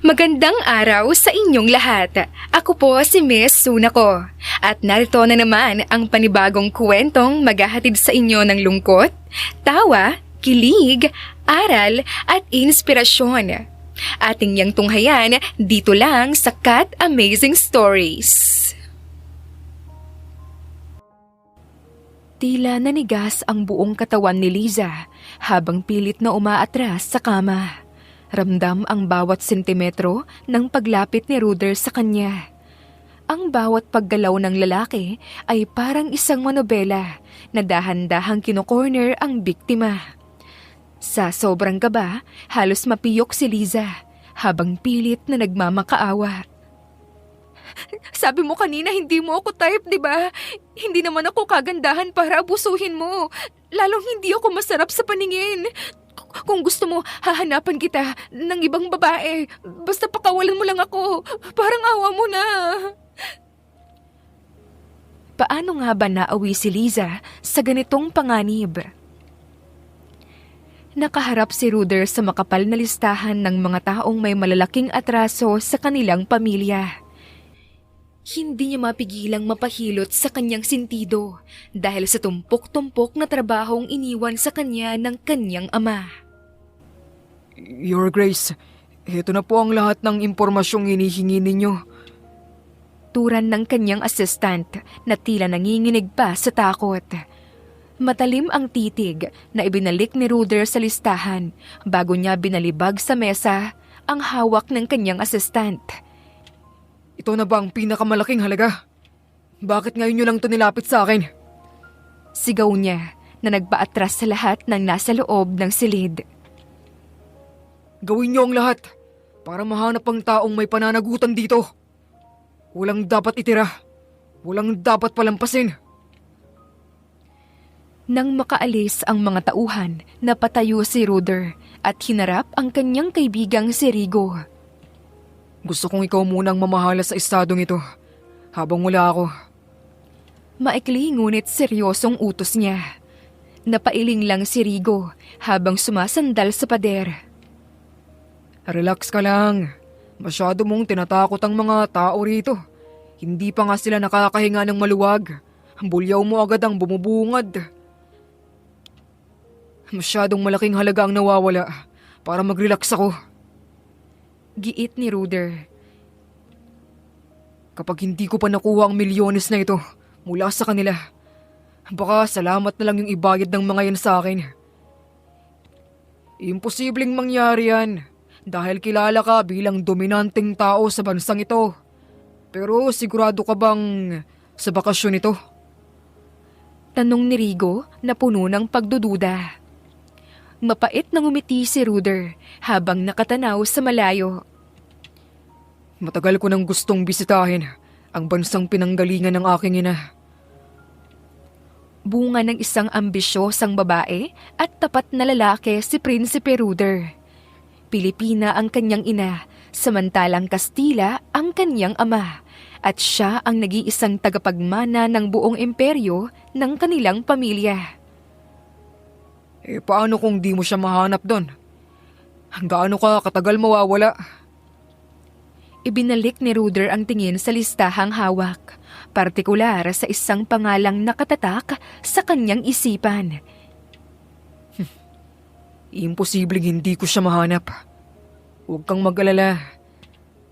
Magandang araw sa inyong lahat. Ako po si Miss Sunako. At narito na naman ang panibagong kwentong maghahatid sa inyo ng lungkot, tawa, kilig, aral at inspirasyon. Ating yang tunghayan dito lang sa Cat Amazing Stories. Tila nanigas ang buong katawan ni Liza habang pilit na umaatras sa kama. Ramdam ang bawat sentimetro ng paglapit ni Ruder sa kanya. Ang bawat paggalaw ng lalaki ay parang isang manobela na dahan-dahang kino-corner ang biktima. Sa sobrang kaba, halos mapiyok si Liza habang pilit na nagmamakaawa. Sabi mo kanina hindi mo ako type, di ba? Hindi naman ako kagandahan para abusuhin mo. Lalong hindi ako masarap sa paningin. Kung gusto mo, hahanapan kita ng ibang babae. Basta pakawalan mo lang ako. Parang awa mo na. Paano nga ba naawi si Liza sa ganitong panganib? Nakaharap si Ruder sa makapal na listahan ng mga taong may malalaking atraso sa kanilang pamilya. Hindi niya mapigilang mapahilot sa kanyang sentido dahil sa tumpok-tumpok na trabahong iniwan sa kanya ng kanyang ama. Your Grace, ito na po ang lahat ng impormasyong hinihingi ninyo. Turan ng kanyang assistant na tila nanginginig pa sa takot. Matalim ang titig na ibinalik ni Ruder sa listahan bago niya binalibag sa mesa ang hawak ng kanyang assistant. Ito na ba ang pinakamalaking halaga? Bakit ngayon nyo lang ito nilapit sa akin? Sigaw niya na nagpaatras sa lahat ng nasa loob ng silid. Gawin nyo ang lahat para mahanap ang taong may pananagutan dito. Walang dapat itira. Walang dapat palampasin. Nang makaalis ang mga tauhan, napatayo si Ruder at hinarap ang kanyang kaibigang si Rigo. Gusto kong ikaw munang mamahala sa estadong ito habang wala ako. Maikli ngunit seryosong utos niya. Napailing lang si Rigo habang sumasandal sa pader. Relax ka lang. Masyado mong tinatakot ang mga tao rito. Hindi pa nga sila nakakahinga ng maluwag. Ang bulyaw mo agad ang bumubungad. Masyadong malaking halaga ang nawawala para mag-relax ako. Giit ni Ruder. Kapag hindi ko pa nakuha ang milyones na ito mula sa kanila, baka salamat na lang yung ibayad ng mga yan sa akin. Imposibleng mangyari yan dahil kilala ka bilang dominanteng tao sa bansang ito. Pero sigurado ka bang sa bakasyon ito? Tanong ni Rigo na puno ng pagdududa. Mapait na ngumiti si Ruder habang nakatanaw sa malayo. Matagal ko nang gustong bisitahin ang bansang pinanggalingan ng aking ina. Bunga ng isang ambisyosang babae at tapat na lalaki si Prinsipe Ruder. Pilipina ang kanyang ina, samantalang Kastila ang kanyang ama, at siya ang nag-iisang tagapagmana ng buong imperyo ng kanilang pamilya. Paano kung di mo siya mahanap doon? Gaano ka katagal mawawala? Ibinalik ni Ruder ang tingin sa listahang hawak, partikular sa isang pangalang nakatatak sa kanyang isipan. Imposibleng hindi ko siya mahanap. Huwag kang mag-alala.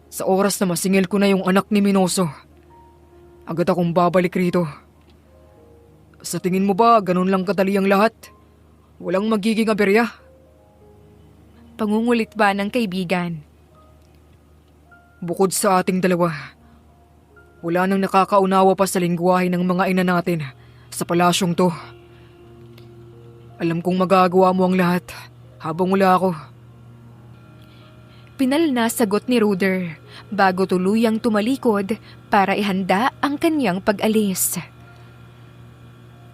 Sa oras na masingil ko na yung anak ni Minoso, agad akong babalik rito. Sa tingin mo ba ganun lang kadali ang lahat? Walang magiging aberya? Pangungulit ba ng kaibigan? Bukod sa ating dalawa, wala nang nakakaunawa pa sa lingwahe ng mga ina natin sa palasyong to. Alam kong magagawa mo ang lahat habang wala ako. Pinal na sagot ni Ruder bago tuluyang tumalikod para ihanda ang kanyang pag-alis.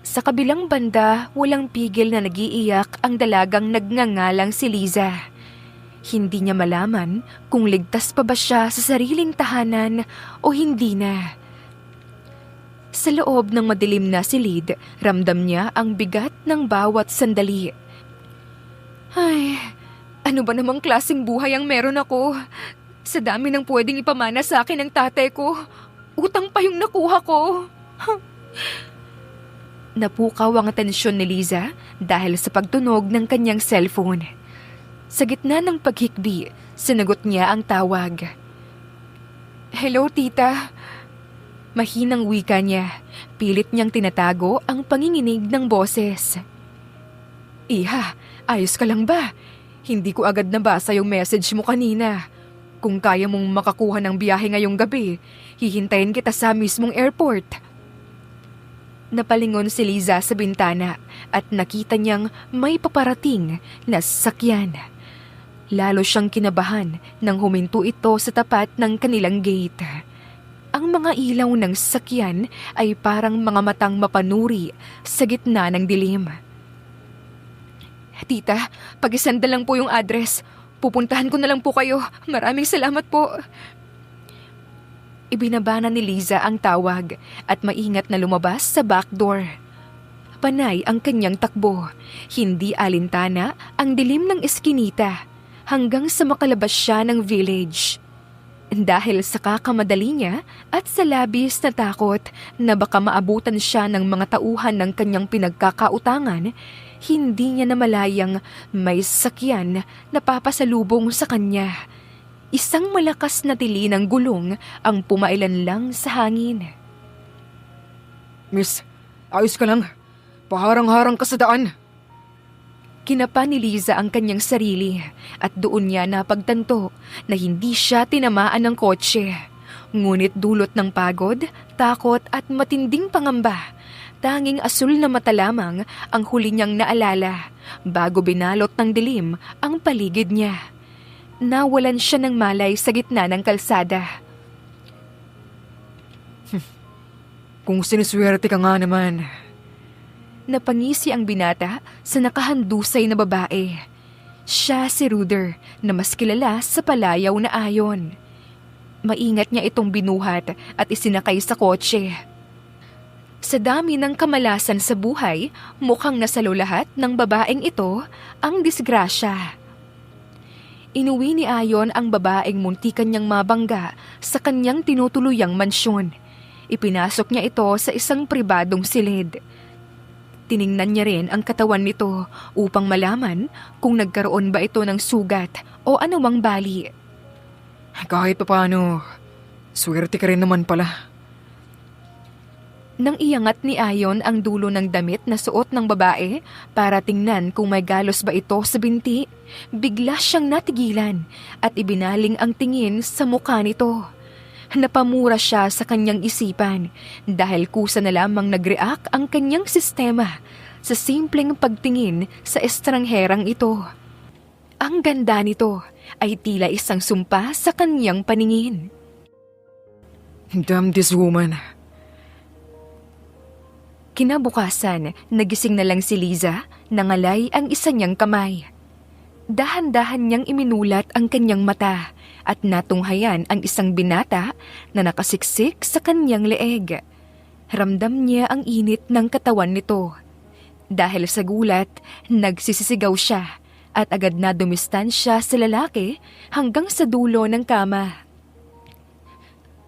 Sa kabilang banda, walang pigil na nagiiyak ang dalagang nagngangalang si Liza. Hindi niya malaman kung ligtas pa ba siya sa sariling tahanan o hindi na. Sa loob ng madilim na silid, ramdam niya ang bigat ng bawat sandali. Ay, ano ba namang klaseng buhay ang meron ako? Sa dami ng pwedeng ipamana sa akin ng tatay ko, utang pa yung nakuha ko. Napukaw ang atensyon ni Liza dahil sa pagtunog ng kanyang cellphone. Sa gitna ng paghikbi, sinagot niya ang tawag. Hello, tita. Mahinang wika niya. Pilit niyang tinatago ang panginginig ng boses. Iha, ayos ka lang ba? Hindi ko agad nabasa yung message mo kanina. Kung kaya mong makakuha ng biyahe ngayong gabi, hihintayin kita sa mismong airport. Napalingon si Liza sa bintana at nakita niyang may paparating na sasakyan. Lalo siyang kinabahan nang huminto ito sa tapat ng kanilang gate. Ang mga ilaw ng sasakyan ay parang mga matang mapanuri sa gitna ng dilim. Tita, pag-isanda lang po yung address. Pupuntahan ko na lang po kayo. Maraming salamat po. Ibinabana ni Liza ang tawag at maingat na lumabas sa back door. Panay ang kanyang takbo. Hindi alintana ang dilim ng eskinita hanggang sa makalabas siya ng village. Dahil sa kakamadali niya at sa labis na takot na baka maabutan siya ng mga tauhan ng kanyang pinagkakautangan, hindi niya namalayang may sasakyan na papasalubong sa kanya. Isang malakas na tili ng gulong ang pumailan lang sa hangin. Miss, ayos ka lang. Paharang-harang ka sa daan. Kinapa ni Liza ang kanyang sarili at doon niya napagtanto na hindi siya tinamaan ng kotse. Ngunit dulot ng pagod, takot at matinding pangamba, tanging asul na mata lamang ang huli niyang naalala bago binalot ng dilim ang paligid niya. Nawalan siya ng malay sa gitna ng kalsada. Kung sinuswerte ka nga naman. Napangisi ang binata sa nakahandusay na babae. Siya si Ruder na mas kilala sa palayaw na ayon. Maingat niya itong binuhat at isinakay sa kotse. Sa dami ng kamalasan sa buhay, mukhang nasalo lahat ng babaeng ito ang disgrasya. Inuwi ni Ayon ang babaeng muntikan niyang mabangga sa kanyang tinutuluyang mansyon. Ipinasok niya ito sa isang pribadong silid. Tiningnan niya rin ang katawan nito upang malaman kung nagkaroon ba ito ng sugat o anumang bali. Kahit papaano, swerte ka rin naman pala. Nang iangat ni Ayon ang dulo ng damit na suot ng babae para tingnan kung may galos ba ito sa binti, bigla siyang natigilan at ibinaling ang tingin sa mukha nito. Napamura siya sa kanyang isipan dahil kusa na lamang nag-react ang kanyang sistema sa simpleng pagtingin sa estrangherang ito. Ang ganda nito ay tila isang sumpa sa kanyang paningin. Damn this woman. Kinabukasan, nagising na lang si Liza, nangalay ang isa niyang kamay. Dahan-dahan niyang iminulat ang kanyang mata at natunghayan ang isang binata na nakasiksik sa kanyang leeg. Ramdam niya ang init ng katawan nito. Dahil sa gulat, nagsisisigaw siya at agad na dumistansya sa lalaki hanggang sa dulo ng kama.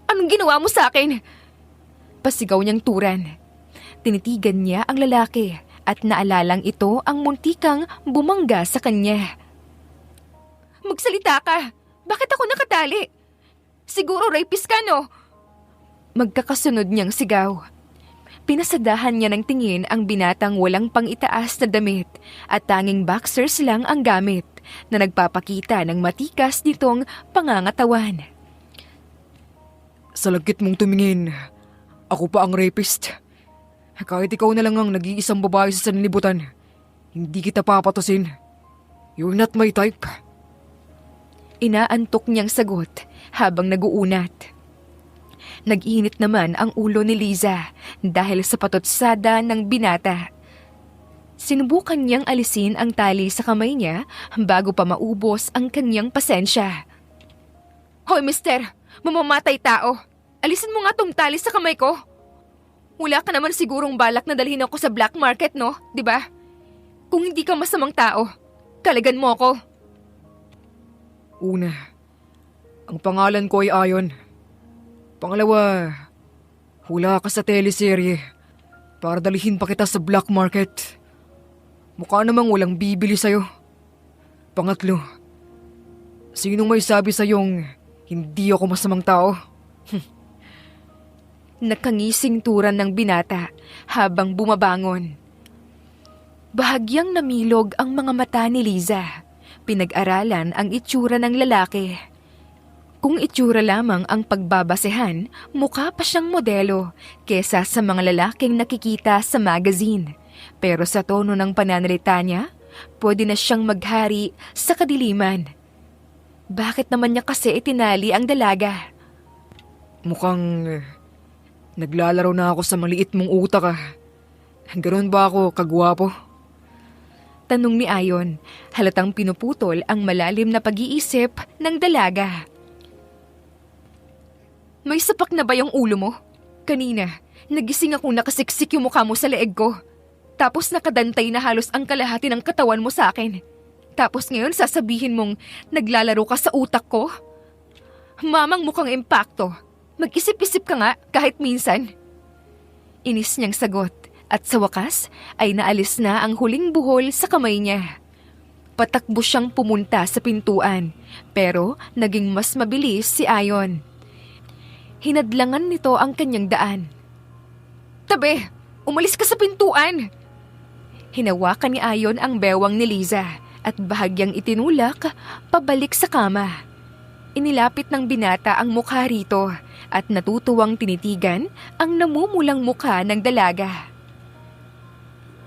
Anong ginawa mo sa akin? Pasigaw niyang turan. Tinitigan niya ang lalaki at naalalang ito ang muntikang bumangga sa kanya. Magsalita ka! Bakit ako nakatali? Siguro rapist ka, no? Magkakasunod niyang sigaw. Pinasadahan niya ng tingin ang binatang walang pang-itaas na damit at tanging boxers lang ang gamit na nagpapakita ng matikas nitong pangangatawan. Sa lagkit mong tumingin, ako pa ang rapist. Kahit ikaw na lang ang nag-iisang babae sa sanlibutan, hindi kita papatusin. You're not my type. Inaantok niyang sagot habang naguunat. Nag-init naman ang ulo ni Liza dahil sa patutsada ng binata. Sinubukan niyang alisin ang tali sa kamay niya bago pa maubos ang kanyang pasensya. Hoy mister, mamamatay tao. Alisin mo nga tong tali sa kamay ko. Wala ka naman sigurong balak na dalhin ako sa black market, no? Diba? Kung hindi ka masamang tao, talagan mo ako. Una, Ang pangalan ko ay Ayon. Pangalawa, hula ka sa teleserye para dalihin pa kita sa black market. Mukha namang walang bibili sa'yo. Pangatlo, sinong may sabi sa'yong hindi ako masamang tao? Nakangising turan ng binata habang bumabangon. Bahagyang namilog ang mga mata ni Liza. Pinag-aralan ang itsura ng lalaki. Kung itsura lamang ang pagbabasehan, mukha pa siyang modelo kesa sa mga lalaking nakikita sa magazine. Pero sa tono ng pananalita niya, pwede na siyang maghari sa kadiliman. Bakit naman niya kasi itinali ang dalaga? Mukhang naglalaro na ako sa maliit mong utak ah. Ganon ba ako kagwapo? Tanong ni Ayon, halatang pinuputol ang malalim na pag-iisip ng dalaga. May sapak na ba yung ulo mo? Kanina, nagising akong nakasiksik yung mukha mo sa leeg ko. Tapos nakadantay na halos ang kalahati ng katawan mo sa akin. Tapos ngayon sasabihin mong naglalaro ka sa utak ko? Mamang mukhang impakto. Mag-isip-isip ka nga kahit minsan. Inis niyang sagot at sa wakas ay naalis na ang huling buhol sa kamay niya. Patakbo siyang pumunta sa pintuan pero naging mas mabilis si Ayon. Hinadlangan nito ang kanyang daan. Tabi! Umalis ka sa pintuan! Hinawakan ni Ayon ang bewang ni Liza at bahagyang itinulak pabalik sa kama. Inilapit ng binata ang mukha rito at natutuwang tinitigan ang namumulang mukha ng dalaga.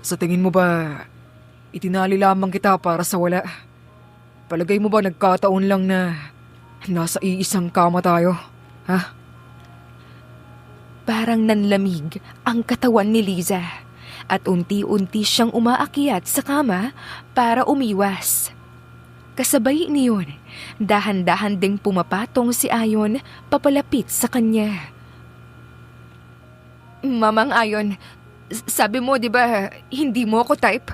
Sa tingin mo ba, itinali lamang kita para sa wala? Palagay mo ba nagkataon lang na nasa iisang kama tayo? Ha? Parang nanlamig ang katawan ni Liza at unti-unti siyang umaakyat sa kama para umiwas. Kasabay niyon, dahan-dahan ding pumapatong si Ayon papalapit sa kanya. Mamang Ayon, sabi mo di ba hindi mo ako type?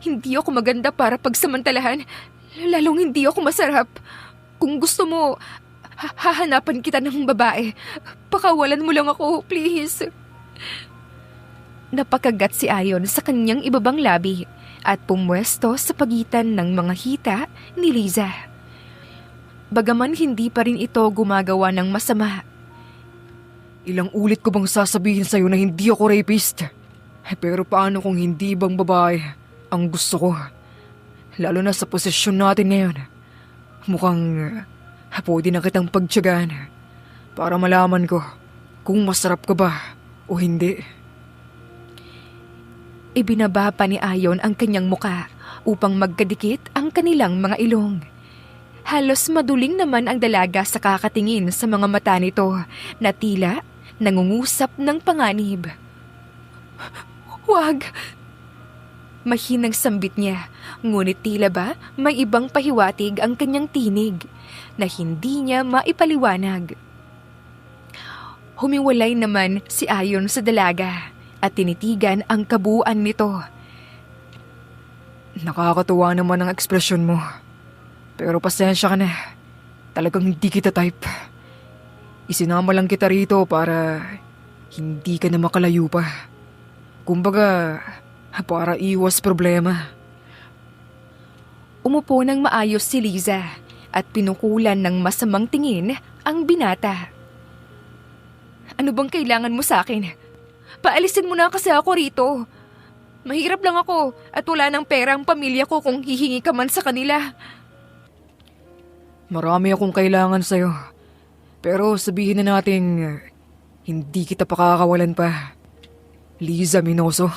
Hindi ako maganda para pagsamantalahan, lalong hindi ako masarap. Kung gusto mo, hahanapan kita ng babae. Pakawalan mo lang ako, please. Napakagat si Ayon sa kanyang ibabang labi at pumwesto sa pagitan ng mga hita ni Liza. Bagaman hindi pa rin ito gumagawa ng masama. Ilang ulit ko bang sasabihin sa'yo na hindi ako rapist? Pero paano kung hindi bang babae ang gusto ko? Lalo na sa posisyon natin ngayon. Mukhang pwede na kitang pagtiyagaan para malaman ko kung masarap ka ba o hindi. Ibinaba pa ni Ayon ang kanyang muka upang magkadikit ang kanilang mga ilong. Halos maduling naman ang dalaga sa kakatingin sa mga mata nito na tila nangungusap ng panganib. Wag! Mahinang sambit niya, ngunit tila ba may ibang pahiwatig ang kanyang tinig na hindi niya maipaliwanag. Humiwalay naman si Ayon sa dalaga at tinitigan ang kabuuan nito. Nakakatuwa naman ang ekspresyon mo. Pero pasensya ka na. Talagang hindi kita type. Isinama lang kita rito para hindi ka na makalayo pa. Kumbaga, para iwas problema. Umupo ng maayos si Liza at pinukulan ng masamang tingin ang binata. Ano bang kailangan mo sa akin? Paalisin mo na kasi ako rito. Mahirap lang ako at wala ng pera ang pamilya ko kung hihingi ka man sa kanila. Marami akong kailangan sa'yo. Pero sabihin na natin, hindi kita pakakawalan pa. Liza Minoso.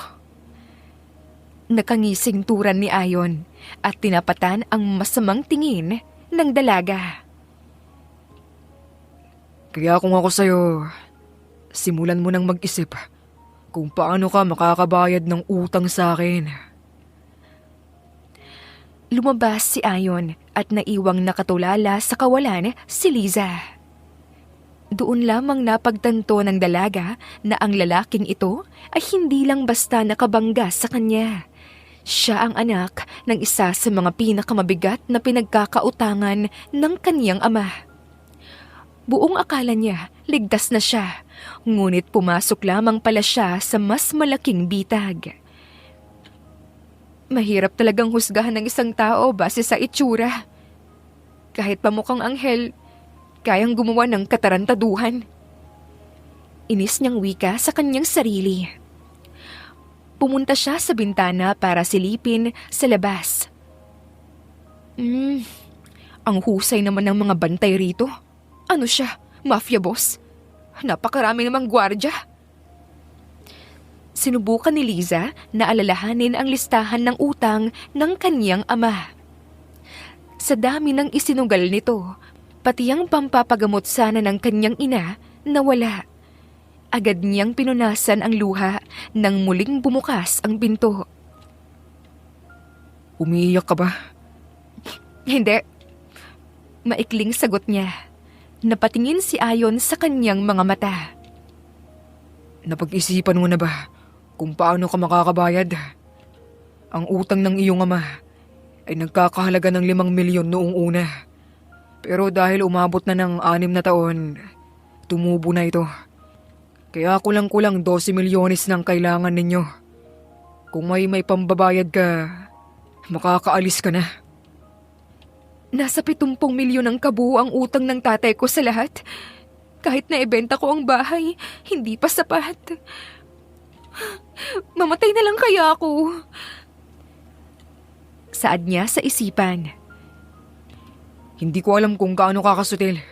Nakangising turan ni Ayon at tinapatan ang masamang tingin ng dalaga. Kaya kung ako sa'yo, simulan mo nang mag-isip kung paano ka makakabayad ng utang sa akin. Lumabas si Ayon at naiwang nakatulala sa kawalan si Liza. Doon lamang napagtanto ng dalaga na ang lalaking ito ay hindi lang basta nakabangga sa kanya. Siya ang anak ng isa sa mga pinakamabigat na pinagkakautangan ng kaniyang ama. Buong akala niya ligtas na siya, ngunit pumasok lamang pala siya sa mas malaking bitag. Mahirap talagang husgahan ng isang tao base sa itsura. Kahit pa mukhang anghel, kayang gumawa ng katarantaduhan. Inis niyang wika sa kanyang sarili. Pumunta siya sa bintana para silipin sa labas. Ang husay naman ng mga bantay rito. Ano siya? Mafia boss? Napakarami namang gwardya. Sinubukan ni Liza na alalahanin ang listahan ng utang ng kanyang ama. Sa dami ng isinugal nito, pati ang pampapagamot sana ng kanyang ina nawala. Agad niyang pinunasan ang luha nang muling bumukas ang pinto. Umiiyak ka ba? Hindi. Maikling sagot niya. Napatingin si Ayon sa kanyang mga mata. Napag-isipan mo na ba kung paano ka makakabayad? Ang utang ng iyong ama ay nagkakahalaga ng 5 milyon noong una. Pero dahil umabot na ng 6 na taon, tumubo na ito. Kaya kulang-kulang 12 milyones nang kailangan ninyo. Kung may pambabayad ka, makakaalis ka na. Nasa 70 milyon ang kabuo ang utang ng tatay ko sa lahat. Kahit na ibenta ko ang bahay, hindi pa sapat. Mamatay na lang kaya ako. Saad niya sa isipan. Hindi ko alam kung gaano kakasutil,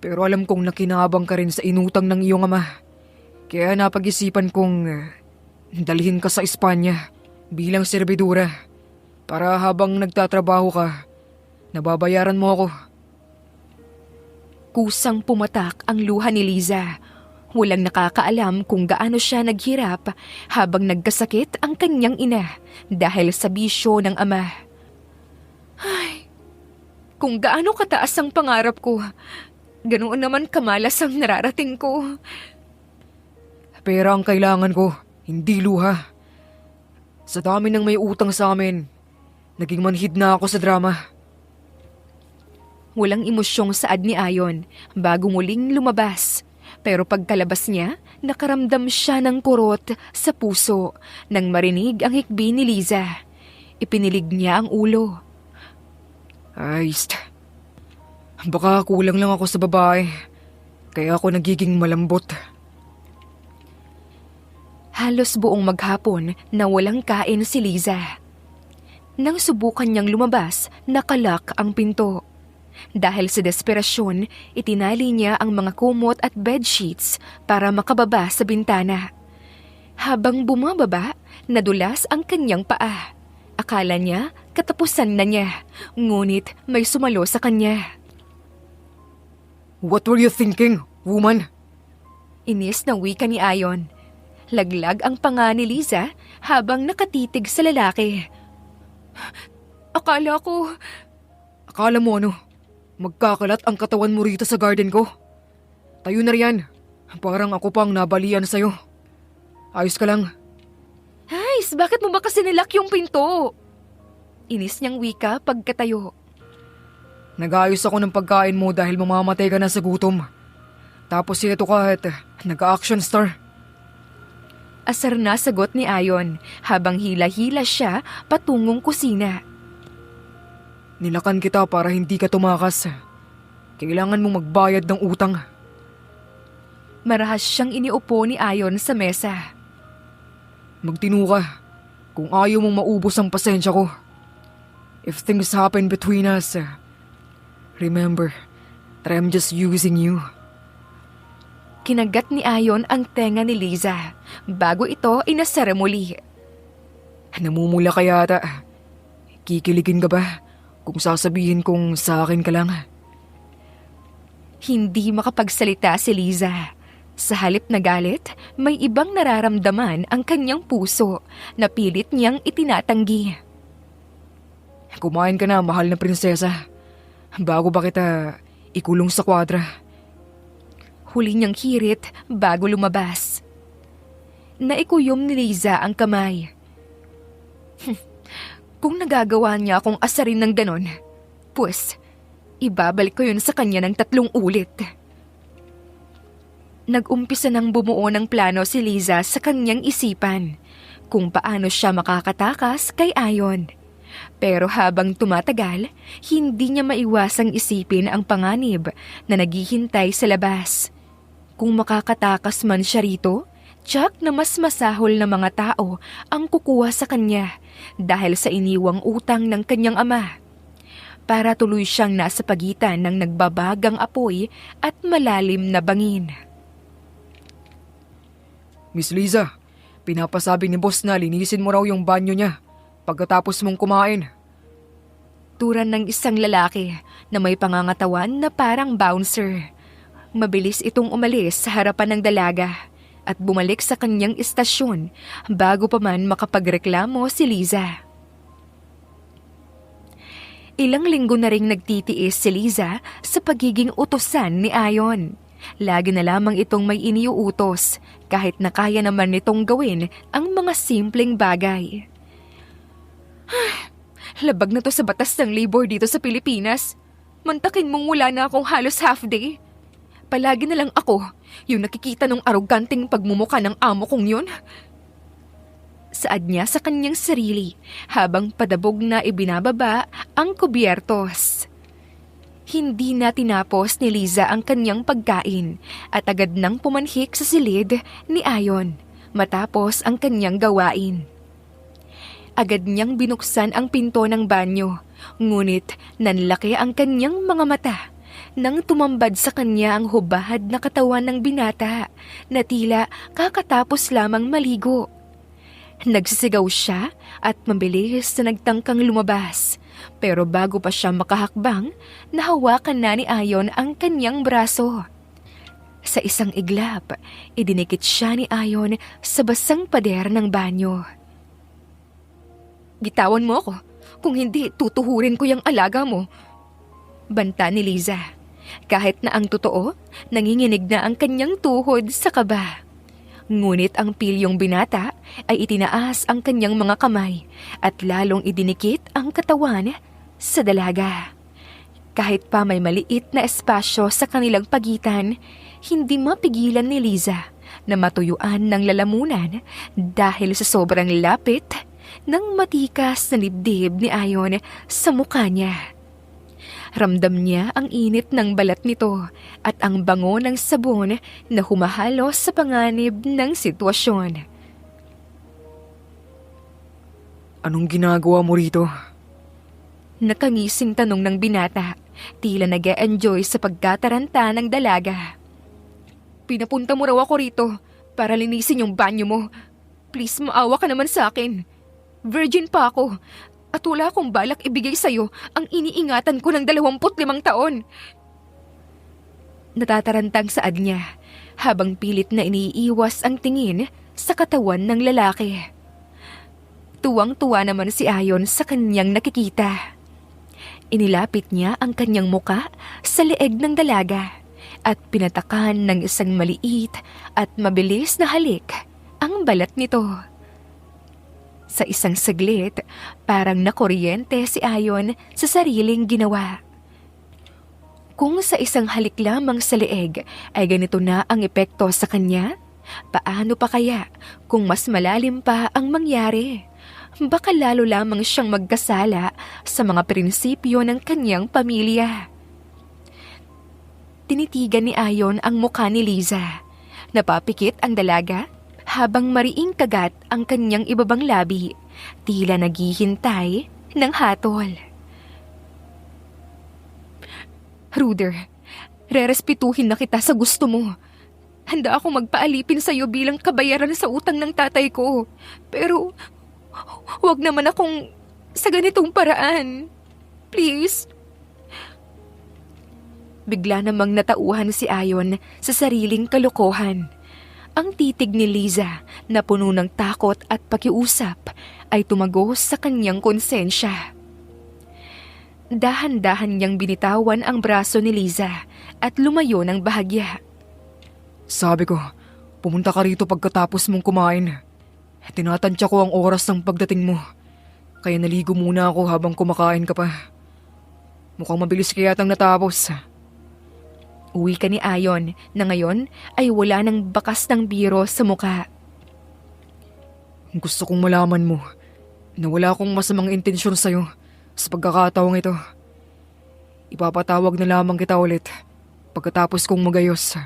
pero alam kong nakinabang ka rin sa inutang ng iyong ama. Kaya napag-isipan kong dalhin ka sa Espanya bilang serbidura para habang nagtatrabaho ka, nababayaran mo ako. Kusang pumatak ang luha ni Liza. Walang nakakaalam kung gaano siya naghirap habang nagkasakit ang kanyang ina dahil sa bisyo ng ama. Ay, kung gaano kataas ang pangarap ko, ganoon naman kamalas ang nararating ko. Pera ang kailangan ko, hindi luha. Sa dami ng may utang sa amin, naging manhid na ako sa drama. Walang emosyong saad ni Ayon bago muling lumabas. Pero pagkalabas niya, nakaramdam siya ng kurot sa puso nang marinig ang hikbi ni Liza. Ipinilig niya ang ulo. Ay, baka kulang lang ako sa babae, kaya ako nagiging malambot. Halos buong maghapon na walang kain si Liza. Nang subukan niyang lumabas, nakalak ang pinto. Dahil sa desperasyon, itinali niya ang mga kumot at bedsheets para makababa sa bintana. Habang bumababa, nadulas ang kanyang paa. Akala niya katapusan na niya, ngunit may sumalo sa kanya. What were you thinking, woman? Inis ng wika ni Ayon. Laglag ang panga ni Liza habang nakatitig sa lalaki. Akala ko... Akala mo ano? Magkakalat ang katawan mo rito sa garden ko? Tayo na riyan. Parang ako pang nabalian sa'yo. Ayos ka lang. Hays, bakit mo ba kasi nilak yung pinto? Inis niyang wika pagkatayo. Nag-aayos ako ng pagkain mo dahil mamamatay ka na sa gutom. Tapos ito ka at nag-action star. Asar na sagot ni Ayon habang hila-hila siya patungong kusina. Nilakan kita para hindi ka tumakas. Kailangan mong magbayad ng utang. Marahas siyang iniupo ni Ayon sa mesa. Magtino ka kung ayaw mong maubos ang pasensya ko. If things happen between us, remember that I'm just using you. Kinagat ni Ayon ang tenga ni Liza bago ito inasara muli. Namumula ka yata. Kikiligin ka ba kung sasabihin kong sa akin ka lang? Hindi makapagsalita si Liza. Sa halip na galit, may ibang nararamdaman ang kanyang puso na pilit niyang itinatanggi. Kumain ka na, mahal na prinsesa. Bago ba kita ikulong sa kwadra? Huli niyang hirit bago lumabas. Naikuyom ni Liza ang kamay. Kung nagagawa niya akong asarin ng ganon, pues, ibabalik ko yun sa kanya ng 3 ulit. Nag-umpisa ng bumuo ng plano si Liza sa kanyang isipan kung paano siya makakatakas kay Ayon. Pero habang tumatagal, hindi niya maiwasang isipin ang panganib na naghihintay sa labas. Kung makakatakas man siya rito, tiyak na mas masahol na mga tao ang kukuha sa kanya dahil sa iniwang utang ng kanyang ama. Para tuloy siyang nasa pagitan ng nagbabagang apoy at malalim na bangin. Miss Liza, pinapasabi ni boss na linisin mo raw yung banyo niya pagkatapos mong kumain. Turan ng isang lalaki na may pangangatawan na parang bouncer. Mabilis itong umalis sa harapan ng dalaga at bumalik sa kanyang istasyon bago pa man makapagreklamo si Liza. Ilang linggo na ring nagtitiis si Liza sa pagiging utusan ni Ayon. Lagi na lamang itong may iniuutos kahit na kaya naman nitong gawin ang mga simpleng bagay. Labag na to sa batas ng labor dito sa Pilipinas. Mantakin mong wala na akong halos half day. Palagi na lang ako yung nakikita ng aroganting pagmumuka ng amo kong yun. Saad niya sa kanyang sarili habang padabog na ibinababa ang kubyertos. Hindi na tinapos ni Liza ang kanyang pagkain at agad nang pumanhik sa silid ni Ayon matapos ang kanyang gawain. Agad niyang binuksan ang pinto ng banyo, ngunit nanlaki ang kanyang mga mata nang tumambad sa kanya ang hubad na katawan ng binata na tila kakatapos lamang maligo. Nagsisigaw siya at mabilis na nagtangkang lumabas. Pero bago pa siya makahakbang, nahawakan na ni Ayon ang kanyang braso. Sa isang iglap, idinikit siya ni Ayon sa basang pader ng banyo. Bitawan mo ako. Kung hindi, tutuhurin ko yung alaga mo. Banta ni Liza. Kahit na ang totoo, nanginginig na ang kanyang tuhod sa kaba. Ngunit ang pilyong binata ay itinaas ang kanyang mga kamay at lalong idinikit ang katawan sa dalaga. Kahit pa may maliit na espasyo sa kanilang pagitan, hindi mapigilan ni Liza na matuyuan ng lalamunan dahil sa sobrang lapit ng matikas na dibdib ni Ayon sa mukha niya. Ramdam niya ang init ng balat nito at ang bango ng sabon na humahalo sa panganib ng sitwasyon. Anong ginagawa mo rito? Nakangising tanong ng binata, tila nag-e-enjoy sa pagkataranta ng dalaga. Pinapunta mo raw ako rito para linisin yung banyo mo. Please, maawa ka naman sa akin. Virgin pa ako. At wala akong balak ibigay sa'yo ang iniingatan ko ng 25 taon. Natatarantang saad niya habang pilit na iniiwas ang tingin sa katawan ng lalaki. Tuwang-tuwa naman si Ayon sa kanyang nakikita. Inilapit niya ang kanyang muka sa leeg ng dalaga at pinatakan ng isang maliit at mabilis na halik ang balat nito. Sa isang saglit, parang nakuryente si Ayon sa sariling ginawa. Kung sa isang halik lamang sa leeg ay ganito na ang epekto sa kanya, paano pa kaya kung mas malalim pa ang mangyari? Baka lalo lamang siyang magkasala sa mga prinsipyo ng kanyang pamilya. Tinitigan ni Ayon ang mukha ni Liza. Napapikit ang dalaga habang mariing kagat ang kanyang ibabang labi, tila naghihintay ng hatol. Ruder, rerespetuhin na kita sa gusto mo. Handa akong magpaalipin sa'yo bilang kabayaran sa utang ng tatay ko. Pero, huwag naman akong sa ganitong paraan. Please. Bigla namang natauhan si Ayon sa sariling kalokohan. Ang titig ni Liza na puno ng takot at pakiusap ay tumagos sa kanyang konsensya. Dahan-dahan niyang binitawan ang braso ni Liza at lumayo ng bahagya. Sabi ko, pumunta ka rito pagkatapos mong kumain. Tinatansya ko ang oras ng pagdating mo. Kaya naligo muna ako habang kumakain ka pa. Mukhang mabilis kaya tang natapos. Uwi ka ni Ayon na ngayon ay wala ng bakas ng biro sa muka. Gusto kong malaman mo na wala akong masamang intensyon sa'yo sa pagkakataong ito. Ipapatawag na lamang kita ulit pagkatapos kong magayos.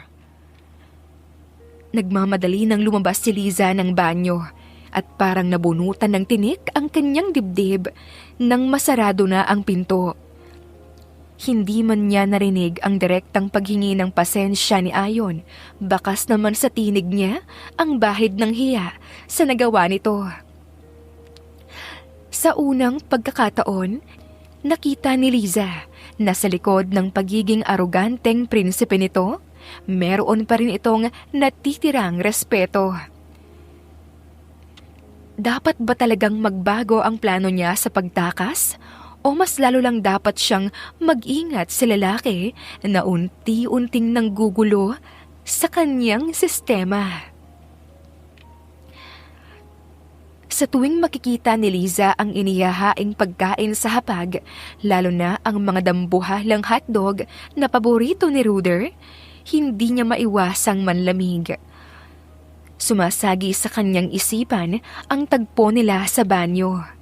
Nagmamadali nang lumabas si Liza ng banyo at parang nabunutan ng tinik ang kanyang dibdib nang masarado na ang pinto. Hindi man niya narinig ang direktang paghingi ng pasensya ni Ayon, bakas naman sa tinig niya ang bahid ng hiya sa nagawa nito. Sa unang pagkakataon, nakita ni Liza na sa likod ng pagiging aroganteng prinsipe nito, meron pa rin itong natitirang respeto. Dapat ba talagang magbago ang plano niya sa pagtakas? O mas lalo lang dapat siyang mag-ingat sa lalaki na unti-unting nanggugulo sa kanyang sistema? Sa tuwing makikita ni Liza ang inihahaing pagkain sa hapag, lalo na ang mga dambuhalang hotdog na paborito ni Ruder, hindi niya maiwasang manlamig. Sumasagi sa kanyang isipan ang tagpo nila sa banyo.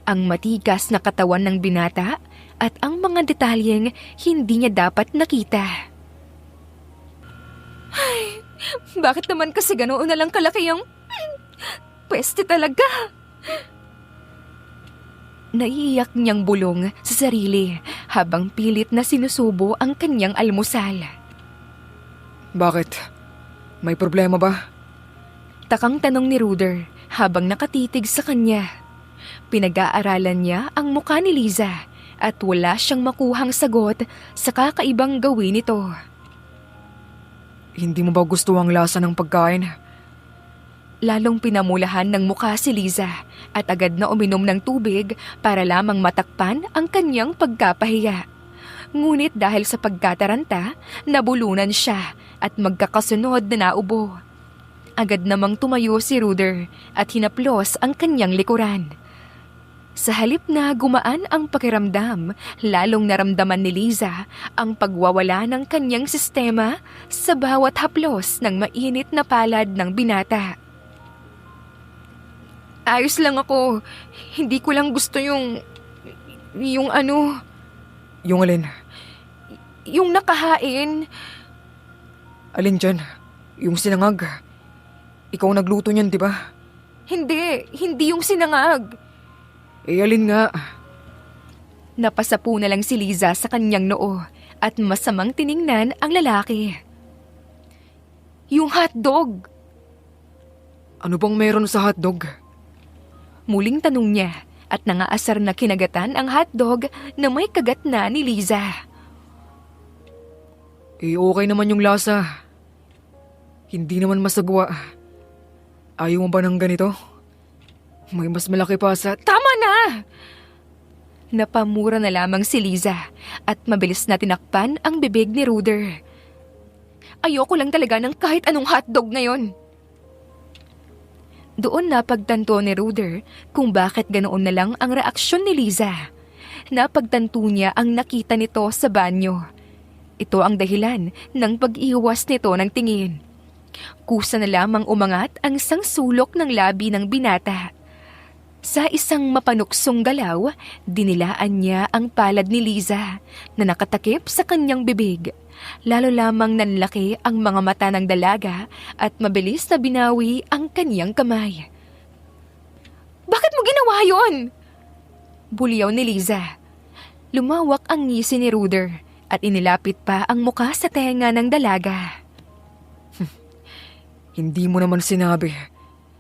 Ang matigas na katawan ng binata at ang mga detalyeng hindi niya dapat nakita. Ay, bakit naman kasi ganoon na lang kalaki ang pweste talaga? Naiiyak niyang bulong sa sarili habang pilit na sinusubo ang kanyang almusal. Bakit? May problema ba? Takang tanong ni Ruder habang nakatitig sa kanya. Pinag-aaralan niya ang mukha ni Liza at wala siyang makuhang sagot sa kakaibang gawin nito. Hindi mo ba gusto ang lasa ng pagkain? Lalong pinamulahan ng mukha si Liza at agad na uminom ng tubig para lamang matakpan ang kanyang pagkapahiya. Ngunit dahil sa pagkataranta, nabulunan siya at magkakasunod na naubo. Agad namang tumayo si Ruder at hinaplos ang kanyang likuran. Sa halip na gumaan ang pakiramdam, lalong naramdaman ni Liza ang pagwawala ng kanyang sistema sa bawat haplos ng mainit na palad ng binata. Ayos lang ako. Hindi ko lang gusto yung ano... Yung alin? Yung nakahain. Alin dyan? Yung sinangag? Ikaw nagluto niyan, di ba? Hindi yung sinangag. Alin nga? Napasapu na lang si Liza sa kanyang noo at masamang tiningnan ang lalaki. Yung hotdog. Ano bang meron sa hotdog? Muling tanong niya at nangaasar na kinagatan ang hotdog na may kagat na ni Liza. Okay naman yung lasa. Hindi naman masagwa. Ayaw mo ba ng ganito? May mas malaki pa sa... Tama na! Napamura na lamang si Liza at mabilis na tinakpan ang bibig ni Ruder. Ayoko lang talaga ng kahit anong hotdog ngayon. Doon napagtanto ni Ruder kung bakit ganoon na lang ang reaksyon ni Liza. Napagtanto niya ang nakita nito sa banyo. Ito ang dahilan ng pag-iwas nito ng tingin. Kusa na lamang umangat ang isang sulok ng labi ng binata. Sa isang mapanuksong galaw, dinilaan niya ang palad ni Liza na nakatakip sa kanyang bibig. Lalo lamang nanlaki ang mga mata ng dalaga at mabilis na binawi ang kanyang kamay. Bakit mo ginawa yon? Buliyaw ni Liza. Lumawak ang ngisi ni Ruder at inilapit pa ang muka sa tenga ng dalaga. Hindi mo naman sinabi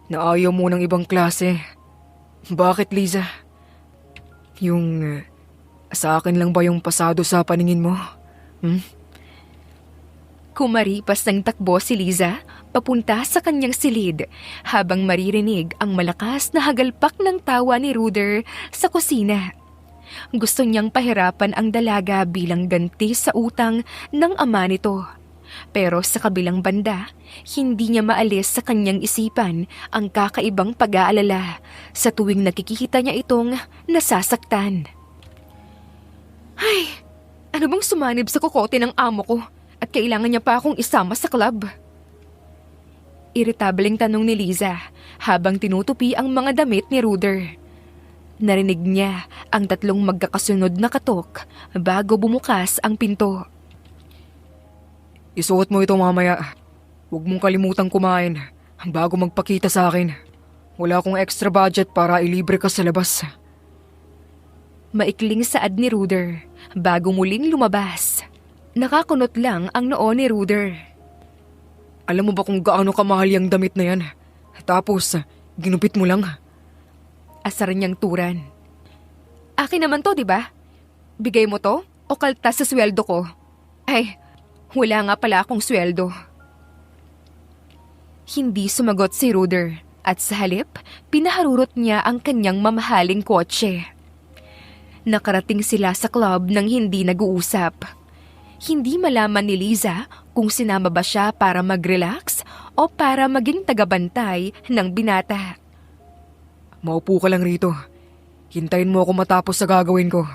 na ayaw mo ng ibang klase. Bakit, Liza? Sa akin lang ba yung pasado sa paningin mo? Kumaripas ng takbo si Liza papunta sa kanyang silid habang maririnig ang malakas na hagalpak ng tawa ni Ruder sa kusina. Gusto niyang pahirapan ang dalaga bilang ganti sa utang ng ama nito. Pero sa kabilang banda, hindi niya maalis sa kanyang isipan ang kakaibang pag-aalala sa tuwing nakikita niya itong nasasaktan. Ay, ano bang sumanib sa kokote ng amo ko at at kailangan niya pa akong isama sa club? Iritableng tanong ni Liza habang tinutupi ang mga damit ni Ruder. Narinig niya ang 3 magkakasunod na katok bago bumukas ang pinto. Isuot mo ito mamaya. Huwag mong kalimutang kumain bago magpakita sa akin. Wala akong extra budget para ilibre ka sa labas. Maikling saad ni Ruder bago muling lumabas. Nakakunot lang ang noo ni Ruder. Alam mo ba kung gaano kamahal yung damit na yan? Tapos, ginupit mo lang. Asar niyang turan. Akin naman to, di ba? Bigay mo to o kaltas sa sweldo ko? Ay, wala nga pala akong sweldo. Hindi sumagot si Ruder at sa halip, pinaharurot niya ang kanyang mamahaling kotse. Nakarating sila sa club nang hindi nag-uusap. Hindi malaman ni Liza kung sinama ba siya para mag-relax o para maging tagabantay ng binata. Maupo ka lang rito. Hintayin mo ako matapos sa gagawin ko.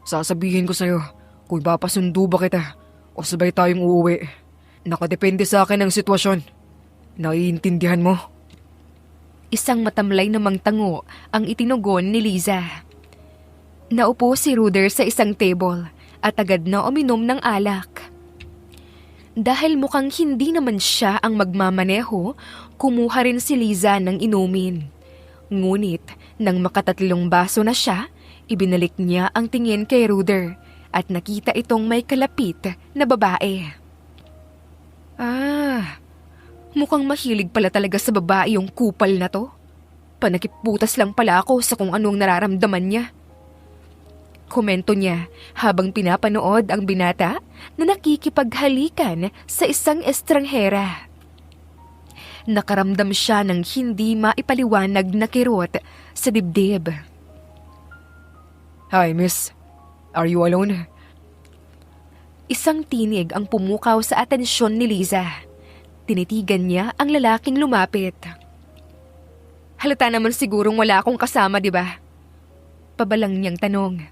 Sasabihin ko sa'yo kung papasundo ba kita o sabay tayong uuwi. Nakadepende sa akin ang sitwasyon. Naiintindihan mo? Isang matamlay namang tango ang itinugon ni Liza. Naupo si Ruder sa isang table at agad na uminom ng alak. Dahil mukhang hindi naman siya ang magmamaneho, kumuha rin si Liza ng inumin. Ngunit nang makatatlong baso na siya, ibinalik niya ang tingin kay Ruder at nakita itong may kalapit na babae. Mukhang mahilig pala talaga sa babae yung kupal na to. Panakiputas lang pala ako sa kung anong nararamdaman niya. Komento niya habang pinapanood ang binata na nakikipaghalikan sa isang estranghera. Nakaramdam siya ng hindi maipaliwanag na kirot sa dibdib. Hi, miss. Are you alone? Isang tinig ang pumukaw sa atensyon ni Liza. Tinitigan niya ang lalaking lumapit. Halata naman sigurong wala akong kasama, di ba? Pabalang niyang tanong.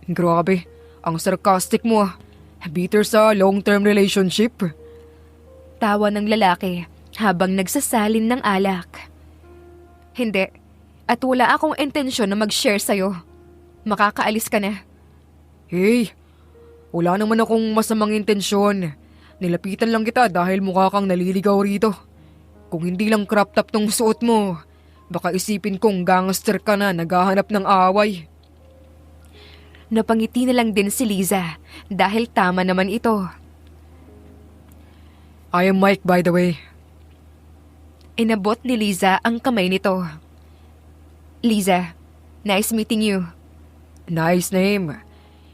Grabe, ang sarcastic mo. Bitter sa long-term relationship. Tawa ng lalaki habang nagsasalin ng alak. Hindi, at wala akong intensyon na mag-share sa'yo. Makakaalis ka na. Hey, wala naman akong masamang intensyon. Nilapitan lang kita dahil mukha kang naliligaw rito. Kung hindi lang crop top tong suot mo, baka isipin kong gangster ka na naghahanap ng away. Napangiti na lang din si Liza dahil tama naman ito. I am Mike, by the way. Inabot ni Liza ang kamay nito. Liza, nice meeting you. Nice name.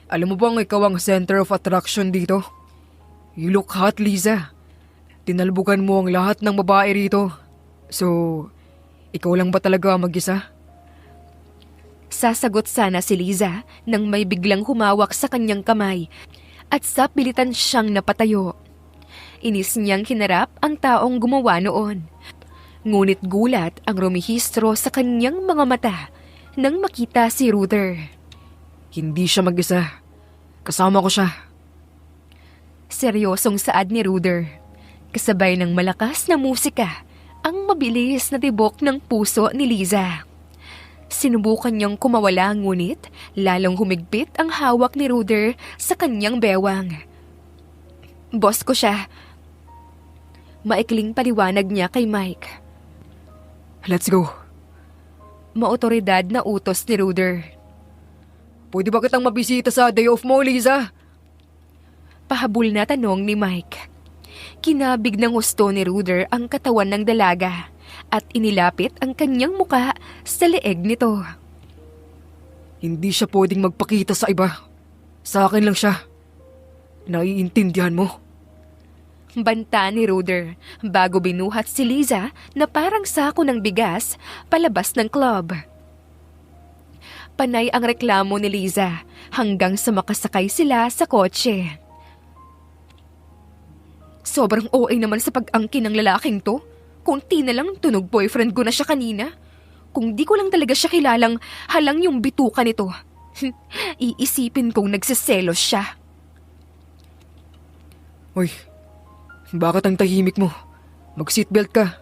Alam mo bang ikaw ang center of attraction dito? You look hot, Liza. Tinalbugan mo ang lahat ng babae rito. So, ikaw lang ba talaga mag-isa? Sasagot sana si Liza nang may biglang humawak sa kanyang kamay at sa pilitan siyang napatayo. Inis niyang hinarap ang taong gumawa noon. Ngunit gulat ang rumihistro sa kanyang mga mata nang makita si Ruder. Hindi siya mag-isa. Kasama ko siya. Seryosong saad ni Ruder. Kasabay ng malakas na musika, ang mabilis na tibok ng puso ni Liza. Sinubukan niyang kumawala ngunit lalong humigpit ang hawak ni Ruder sa kanyang bewang. Boss ko siya. Maikling paliwanag niya kay Mike. Let's go. Maotoridad na utos ni Ruder. Pwede ba kitang mabisita sa day off mo, Liza? Pahabol na tanong ni Mike. Kinabig ng husto ni Ruder ang katawan ng dalaga at inilapit ang kanyang muka sa leeg nito. Hindi siya pwedeng magpakita sa iba. Sa akin lang siya. Naiintindihan mo? Banta ni Ruder bago binuhat si Liza na parang sako ng bigas palabas ng club. Panay ang reklamo ni Liza hanggang sa makasakay sila sa kotse. Sobrang OA naman sa pag-angkin ng lalaking to. Kunti na lang tunog boyfriend ko na siya kanina. Kung di ko lang talaga siya kilalang halang yung bituka nito. Iisipin kong nagsiselos siya. Hoy, bakit ang tahimik mo? Mag-seatbelt ka.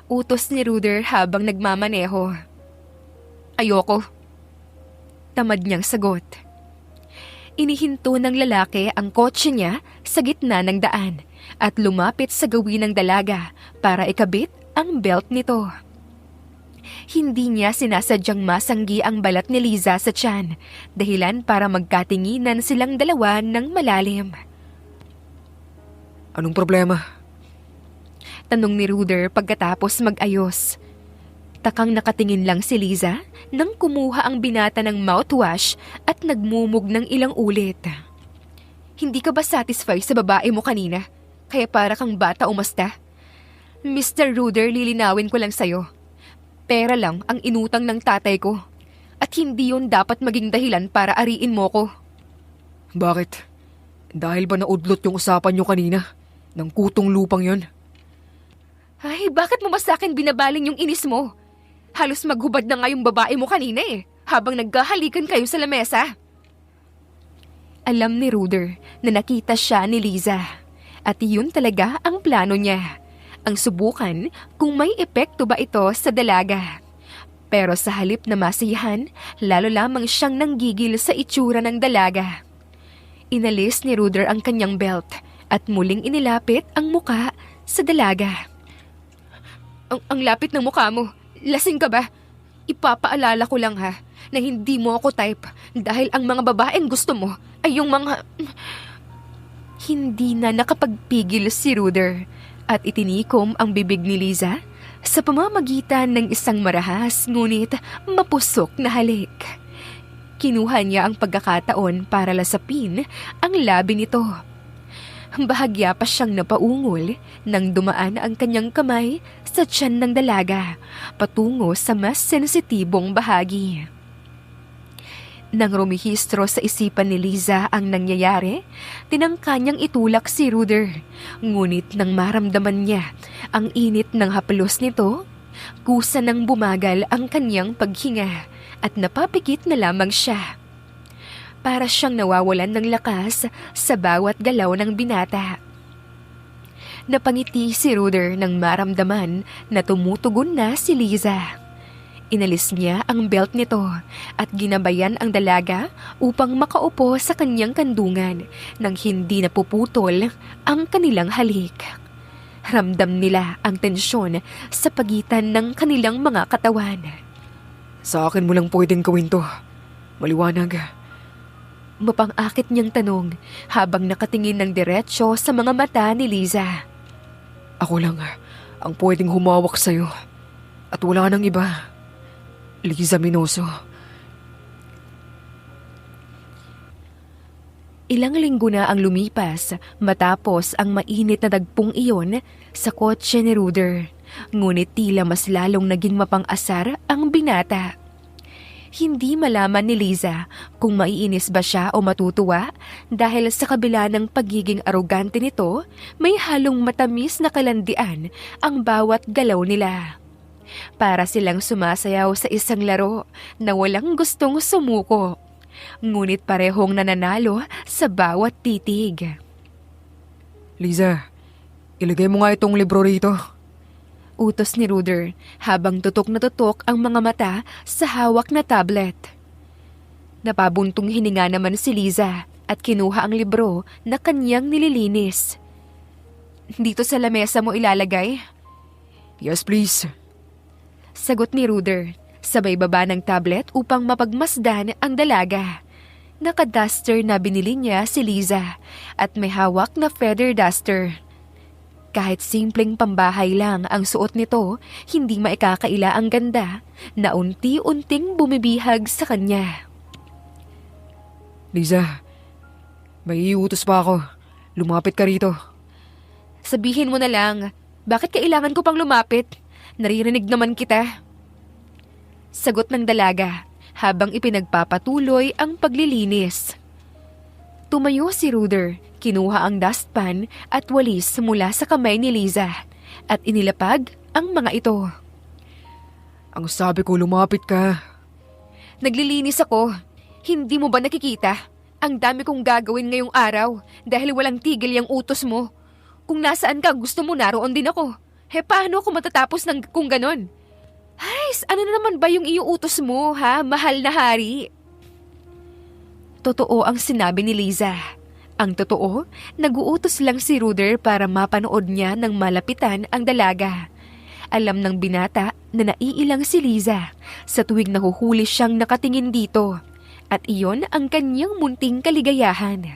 Utos ni Ruder habang nagmamaneho. Ayoko. Tamad niyang sagot. Inihinto ng lalaki ang kotse niya sa gitna ng daan at lumapit sa gawin ng dalaga para ikabit ang belt nito. Hindi niya sinasadyang masanggi ang balat ni Liza sa tiyan, dahilan para magkatinginan silang dalawa ng malalim. Anong problema? Tanong ni Ruder pagkatapos mag-ayos. Takang nakatingin lang si Liza nang kumuha ang binata ng mouthwash at nagmumog ng ilang ulit. Hindi ka ba satisfied sa babae mo kanina? Kaya para kang bata umasta? Mr. Ruder, lilinawin ko lang sa'yo. Pera lang ang inutang ng tatay ko. At hindi yun dapat maging dahilan para ariin mo ko. Bakit? Dahil ba naudlot yung usapan nyo kanina? Ng kutong lupang yon? Ay, bakit mo ba sa akin binabaling yung inis mo? Halos maghubad na nga yung babae mo kanina habang nagkahalikan kayo sa lamesa. Alam ni Ruder na nakita siya ni Liza. At yun talaga ang plano niya. Ang subukan kung may epekto ba ito sa dalaga. Pero sa halip na masiyahan, lalo lamang siyang nanggigil sa itsura ng dalaga. Inalis ni Ruder ang kanyang belt at muling inilapit ang muka sa dalaga. Ang lapit ng mukha mo. Lasing ka ba? Ipapaalala ko lang na hindi mo ako type dahil ang mga babaeng gusto mo ay yung mga... Hindi na nakapagpigil si Ruder at itinikom ang bibig ni Liza sa pamamagitan ng isang marahas ngunit mapusok na halik. Kinuha niya ang pagkakataon para lasapin ang labi nito. Bahagya pa siyang napaungol nang dumaan ang kanyang kamay sa tiyan ng dalaga patungo sa mas sensitibong bahagi. Nang rumihistro sa isipan ni Liza ang nangyayari, tinangka niyang itulak si Ruder. Ngunit nang maramdaman niya ang init ng haplos nito, kusa nang bumagal ang kanyang paghinga at napapikit na lamang siya. Para siyang nawawalan ng lakas sa bawat galaw ng binata. Napangiti si Ruder nang maramdaman na tumutugon na si Liza. Inalis niya ang belt nito at ginabayan ang dalaga upang makaupo sa kanyang kandungan nang hindi napuputol ang kanilang halik. Ramdam nila ang tensyon sa pagitan ng kanilang mga katawan. Sa akin mo lang pwedeng gawin to. Maliwanag. Mapang-akit niyang tanong habang nakatingin ng diretsyo sa mga mata ni Liza. Ako lang ang pwedeng humawak sa'yo. At wala nang iba. Liza Minoso. Ilang linggo na ang lumipas matapos ang mainit na dagpong iyon sa kotse ni Ruder. Ngunit tila mas lalong naging mapang-asar ang binata. Hindi malaman ni Liza kung maiinis ba siya o matutuwa dahil sa kabila ng pagiging arogante nito, may halong matamis na kalandian ang bawat galaw nila. Para silang sumasayaw sa isang laro na walang gustong sumuko, ngunit parehong nananalo sa bawat titig. Liza, ilagay mo nga itong libro rito. Utos ni Ruder habang tutok na tutok ang mga mata sa hawak na tablet. Napabuntong hininga naman si Liza at kinuha ang libro na kanyang nililinis. Dito sa lamesa mo ilalagay? Yes, please. Sagot ni Ruder, sabay baba ng tablet upang mapagmasdan ang dalaga. Naka-duster na binili niya si Liza at may hawak na feather duster. Kahit simpleng pambahay lang ang suot nito, hindi maikakaila ang ganda na unti-unting bumibihag sa kanya. Liza, may iutos pa ako. Lumapit ka rito. Sabihin mo na lang, bakit kailangan ko pang lumapit? Naririnig naman kita. Sagot ng dalaga habang ipinagpapatuloy ang paglilinis. Tumayo si Ruder, kinuha ang dustpan at walis mula sa kamay ni Liza at inilapag ang mga ito. Ang sabi ko lumapit ka. Naglilinis ako. Hindi mo ba nakikita? Ang dami kong gagawin ngayong araw dahil walang tigil yung utos mo. Kung nasaan ka, gusto mo naroon din ako. Paano ako matatapos ng kung ganon? Ay, ano na naman ba yung iuutos mo, ha? Mahal na hari. Totoo ang sinabi ni Liza. Ang totoo, nag-uutos lang si Ruder para mapanood niya ng malapitan ang dalaga. Alam ng binata na naiilang si Liza sa tuwing nahuhuli siyang nakatingin dito. At iyon ang kanyang munting kaligayahan.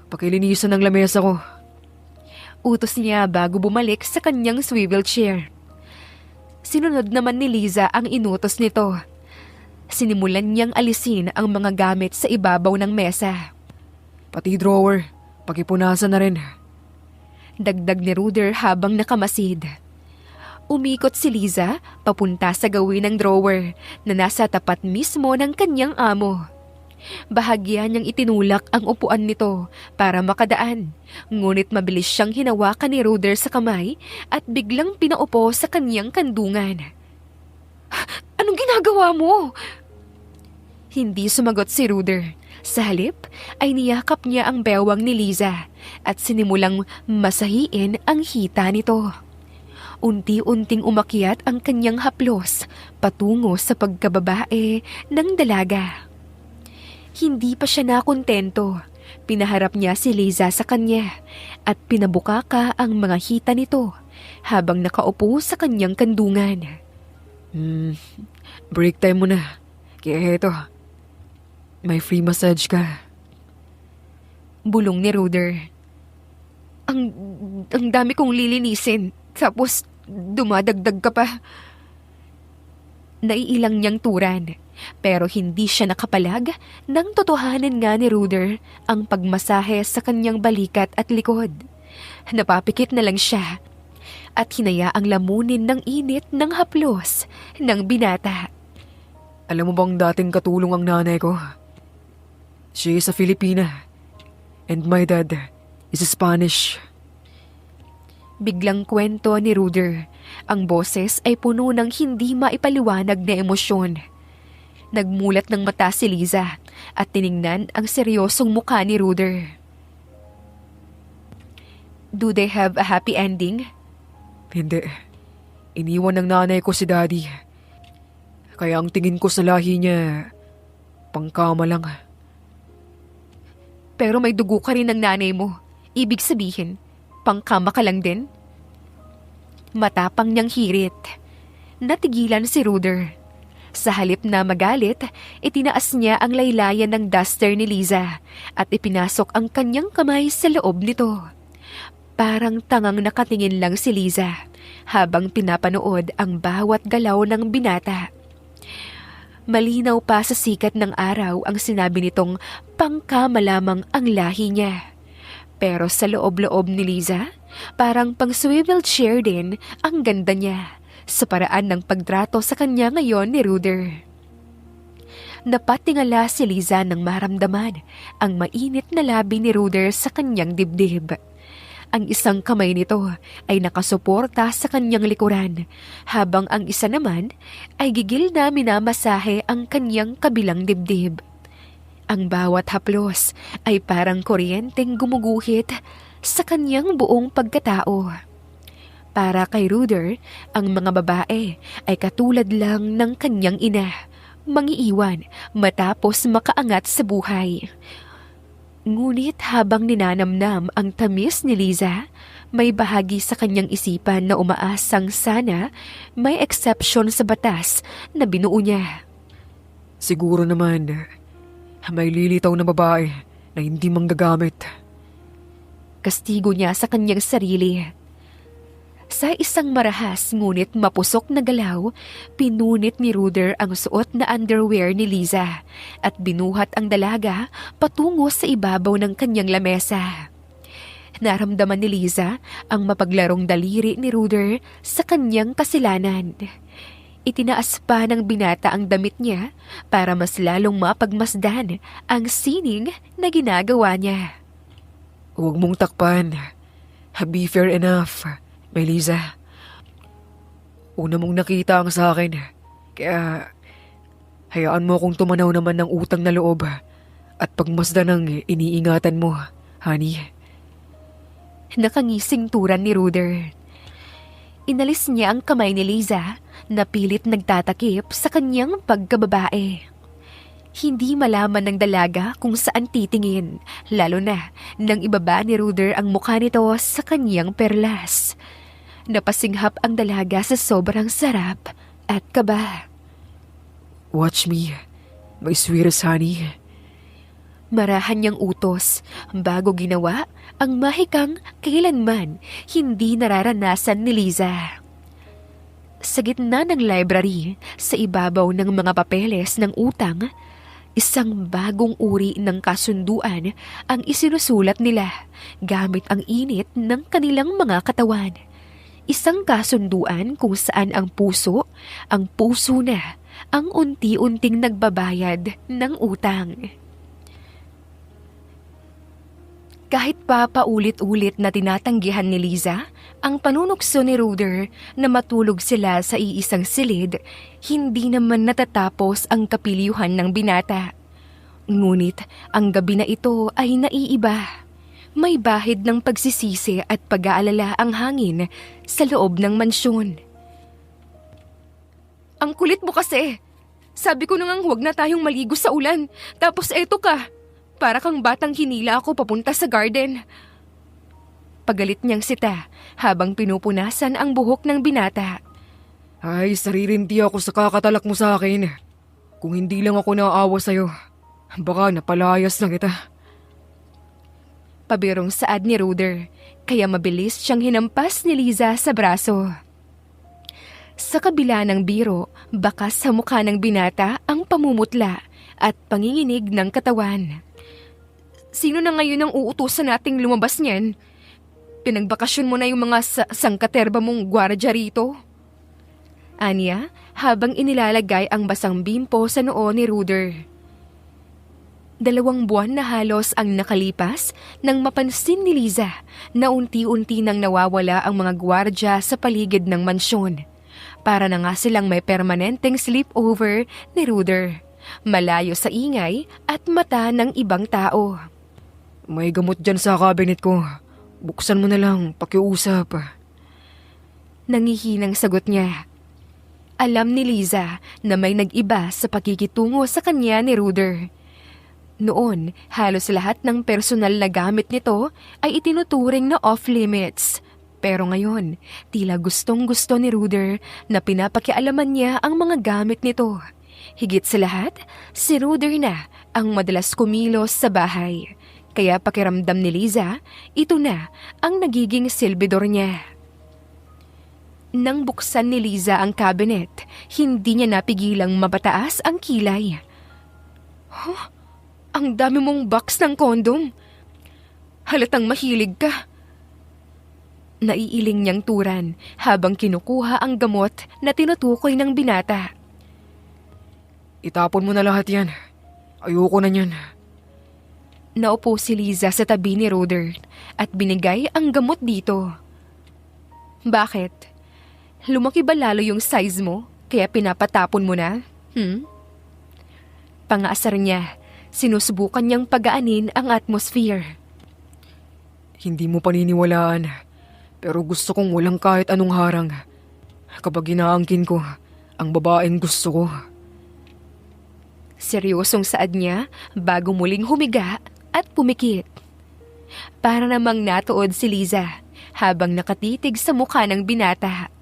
Pakilinisan ng lamesa ko. Utos niya bago bumalik sa kanyang swivel chair. Sinunod naman ni Liza ang inutos nito. Sinimulan niyang alisin ang mga gamit sa ibabaw ng mesa. Pati drawer, pakipunasan na rin. Dagdag ni Ruder habang nakamasid. Umikot si Liza papunta sa gawin ng drawer na nasa tapat mismo ng kanyang amo. Bahagya niyang itinulak ang upuan nito para makadaan, ngunit mabilis siyang hinawakan ni Ruder sa kamay at biglang pinaupo sa kanyang kandungan. Anong ginagawa mo? Hindi sumagot si Ruder. Sa halip ay niyakap niya ang bewang ni Liza at sinimulang masahiin ang hita nito. Unti-unting umakyat ang kanyang haplos patungo sa pagkababae ng dalaga. Hindi pa siya nakontento. Pinaharap niya si Liza sa kanya at pinabukaka ang mga hita nito habang nakaupo sa kanyang kandungan. Break time muna. Kaya heto, may free massage ka. Bulong ni Ruder. Ang dami kong lilinisin, tapos dumadagdag ka pa. Naiilang niyang turan, pero hindi siya nakapalag nang totohanan nga ni Ruder ang pagmasahe sa kanyang balikat at likod. Napapikit na lang siya at hinayaang lamunin ng init ng haplos ng binata. Alam mo bang dating katulong ang nanay ko? She is a Filipina and my dad is Spanish. Biglang kwento ni Ruder. Ang boses ay puno ng hindi maipaliwanag na emosyon. Nagmulat ng mata si Liza at tiningnan ang seryosong mukha ni Ruder. Do they have a happy ending? Hindi. Iniwan ng nanay ko si Daddy. Kaya ang tingin ko sa lahi niya, pangkama lang. Pero may dugo ka rin ng nanay mo. Ibig sabihin, pangkama ka lang din? Matapang niyang hirit. Natigilan si Ruder. Sa halip na magalit, itinaas niya ang laylayan ng duster ni Liza at ipinasok ang kanyang kamay sa loob nito. Parang tangang nakatingin lang si Liza habang pinapanood ang bawat galaw ng binata. Malinaw pa sa sikat ng araw ang sinabi nitong pangkama lamang ang lahi niya. Pero sa loob-loob ni Liza, parang pang swivel chair din ang ganda niya sa paraan ng pagtrato sa kanya ngayon ni Ruder. Napatingala si Liza nang maramdaman ang mainit na labi ni Ruder sa kanyang dibdib. Ang isang kamay nito ay nakasuporta sa kanyang likuran, habang ang isa naman ay gigil na minamasahe ang kanyang kabilang dibdib. Ang bawat haplos ay parang kuryenteng gumuguhit sa kanyang buong pagkatao. Para kay Ruder, ang mga babae ay katulad lang ng kanyang ina, mangiiwan matapos makaangat sa buhay. Ngunit habang ninanamnam ang tamis ni Liza, may bahagi sa kanyang isipan na umaasang sana may exception sa batas na binuo niya. Siguro naman, may lilitaw na babae na hindi manggagamit. Kastigo niya sa kanyang sarili. Sa isang marahas ngunit mapusok na galaw, pinunit ni Ruder ang suot na underwear ni Liza at binuhat ang dalaga patungo sa ibabaw ng kanyang lamesa. Naramdaman ni Liza ang mapaglarong daliri ni Ruder sa kanyang kasilanan. Itinaas pa ng binata ang damit niya para mas lalong mapagmasdan ang sining na ginagawa niya. Huwag mong takpan. Be fair enough, Liza. Una mong nakita ang sa akin, kaya hayaan mo akong tumanaw naman ng utang na loob at pagmasdan ng iniingatan mo, honey. Nakangising turan ni Ruder. Inalis niya ang kamay ni Liza na pilit nagtatakip sa kanyang pagkababae. Hindi malaman ng dalaga kung saan titingin, lalo na nang ibaba ni Ruder ang mukha nito sa kanyang perlas. Napasinghap ang dalaga sa sobrang sarap at kaba. Watch me, my sweetest honey. Marahan niyang utos bago ginawa ang mahikang kailanman hindi nararanasan ni Liza. Sa gitna ng library, sa ibabaw ng mga papeles ng utang, isang bagong uri ng kasunduan ang isinusulat nila gamit ang init ng kanilang mga katawan. Isang kasunduan kung saan ang puso na ang unti-unting nagbabayad ng utang. Kahit pa paulit-ulit na tinatanggihan ni Liza ang panunukso ni Ruder na matulog sila sa iisang silid, hindi naman natatapos ang kapiliuhan ng binata. Ngunit ang gabi na ito ay naiiba. May bahid ng pagsisisi at pag-aalala ang hangin sa loob ng mansyon. Ang kulit mo kasi! Sabi ko nang huwag na tayong maligo sa ulan, tapos eto ka! Para kang batang hinila ako papunta sa garden. Pagalit niyang sita habang pinupunasan ang buhok ng binata. Ay, saririnti ako sa kakatalak mo sa akin. Kung hindi lang ako naaawa sa'yo, baka napalayas na kita. Pabirong saad ni Ruder, kaya mabilis siyang hinampas ni Liza sa braso. Sa kabila ng biro, bakas sa mukha ng binata ang pamumutla at panginginig ng katawan. Sino na ngayon ang uutusan nating lumabas niyan? Pinagbakasyon mo na yung mga sangkaterba mong gwardya rito? Anya, habang inilalagay ang basang bimpo sa noo ni Ruder. 2 buwan na halos ang nakalipas nang mapansin ni Liza na unti-unti nang nawawala ang mga gwardya sa paligid ng mansyon. Para na nga silang may permanenteng sleepover ni Ruder, malayo sa ingay at mata ng ibang tao. May gamot dyan sa cabinet ko. Buksan mo na lang, pakiusap. Nangihinang sagot niya. Alam ni Liza na may nag-iba sa pakikitungo sa kanya ni Ruder. Noon, halos lahat ng personal na gamit nito ay itinuturing na off-limits. Pero ngayon, tila gustong-gusto ni Ruder na pinapakialaman niya ang mga gamit nito. Higit sa lahat, si Ruder na ang madalas kumilos sa bahay. Kaya pakiramdam ni Liza, ito na ang nagiging silbidor niya. Nang buksan ni Liza ang cabinet, hindi niya napigilang mapataas ang kilay. Huh? Ang dami mong box ng kondom. Halatang mahilig ka. Naiiling niyang turan habang kinukuha ang gamot na tinutukoy ng binata. Itapon mo na lahat yan. Ayoko na yan. Naupo si Liza sa tabi ni Ruder at binigay ang gamot dito. Bakit? Lumaki ba lalo yung size mo kaya pinapatapon mo na? Pangaasar niya, sinusubukan niyang pagaanin ang atmosphere. Hindi mo paniniwalaan, pero gusto kong walang kahit anong harang. Kapag inaangkin ko, ang babaeng gusto ko. Seryosong saad niya bago muling humiga at pumikit. Para namang natuod si Liza habang nakatitig sa mukha ng binata.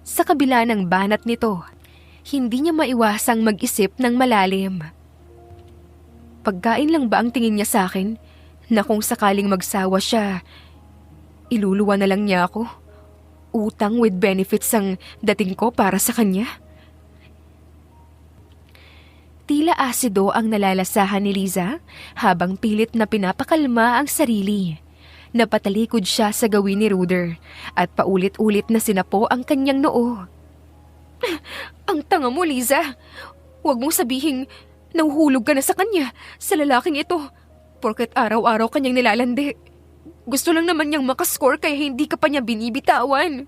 Sa kabila ng banat nito, hindi niya maiwasang mag-isip ng malalim. Pagkain lang ba ang tingin niya sa akin na kung sakaling magsawa siya, iluluwa na lang niya ako? Utang with benefits ang dating ko para sa kanya? Tila asido ang nalalasahan ni Liza habang pilit na pinapakalma ang sarili. Napatalikod siya sa gawin ni Ruder at paulit-ulit na sinapo ang kanyang noo. Ang tanga mo, Liza! Huwag mong sabihing nahuhulog ka na sa kanya, sa lalaking ito, porket araw-araw kanyang nilalandi. Gusto lang naman niyang makascore kaya hindi ka pa niya binibitawan.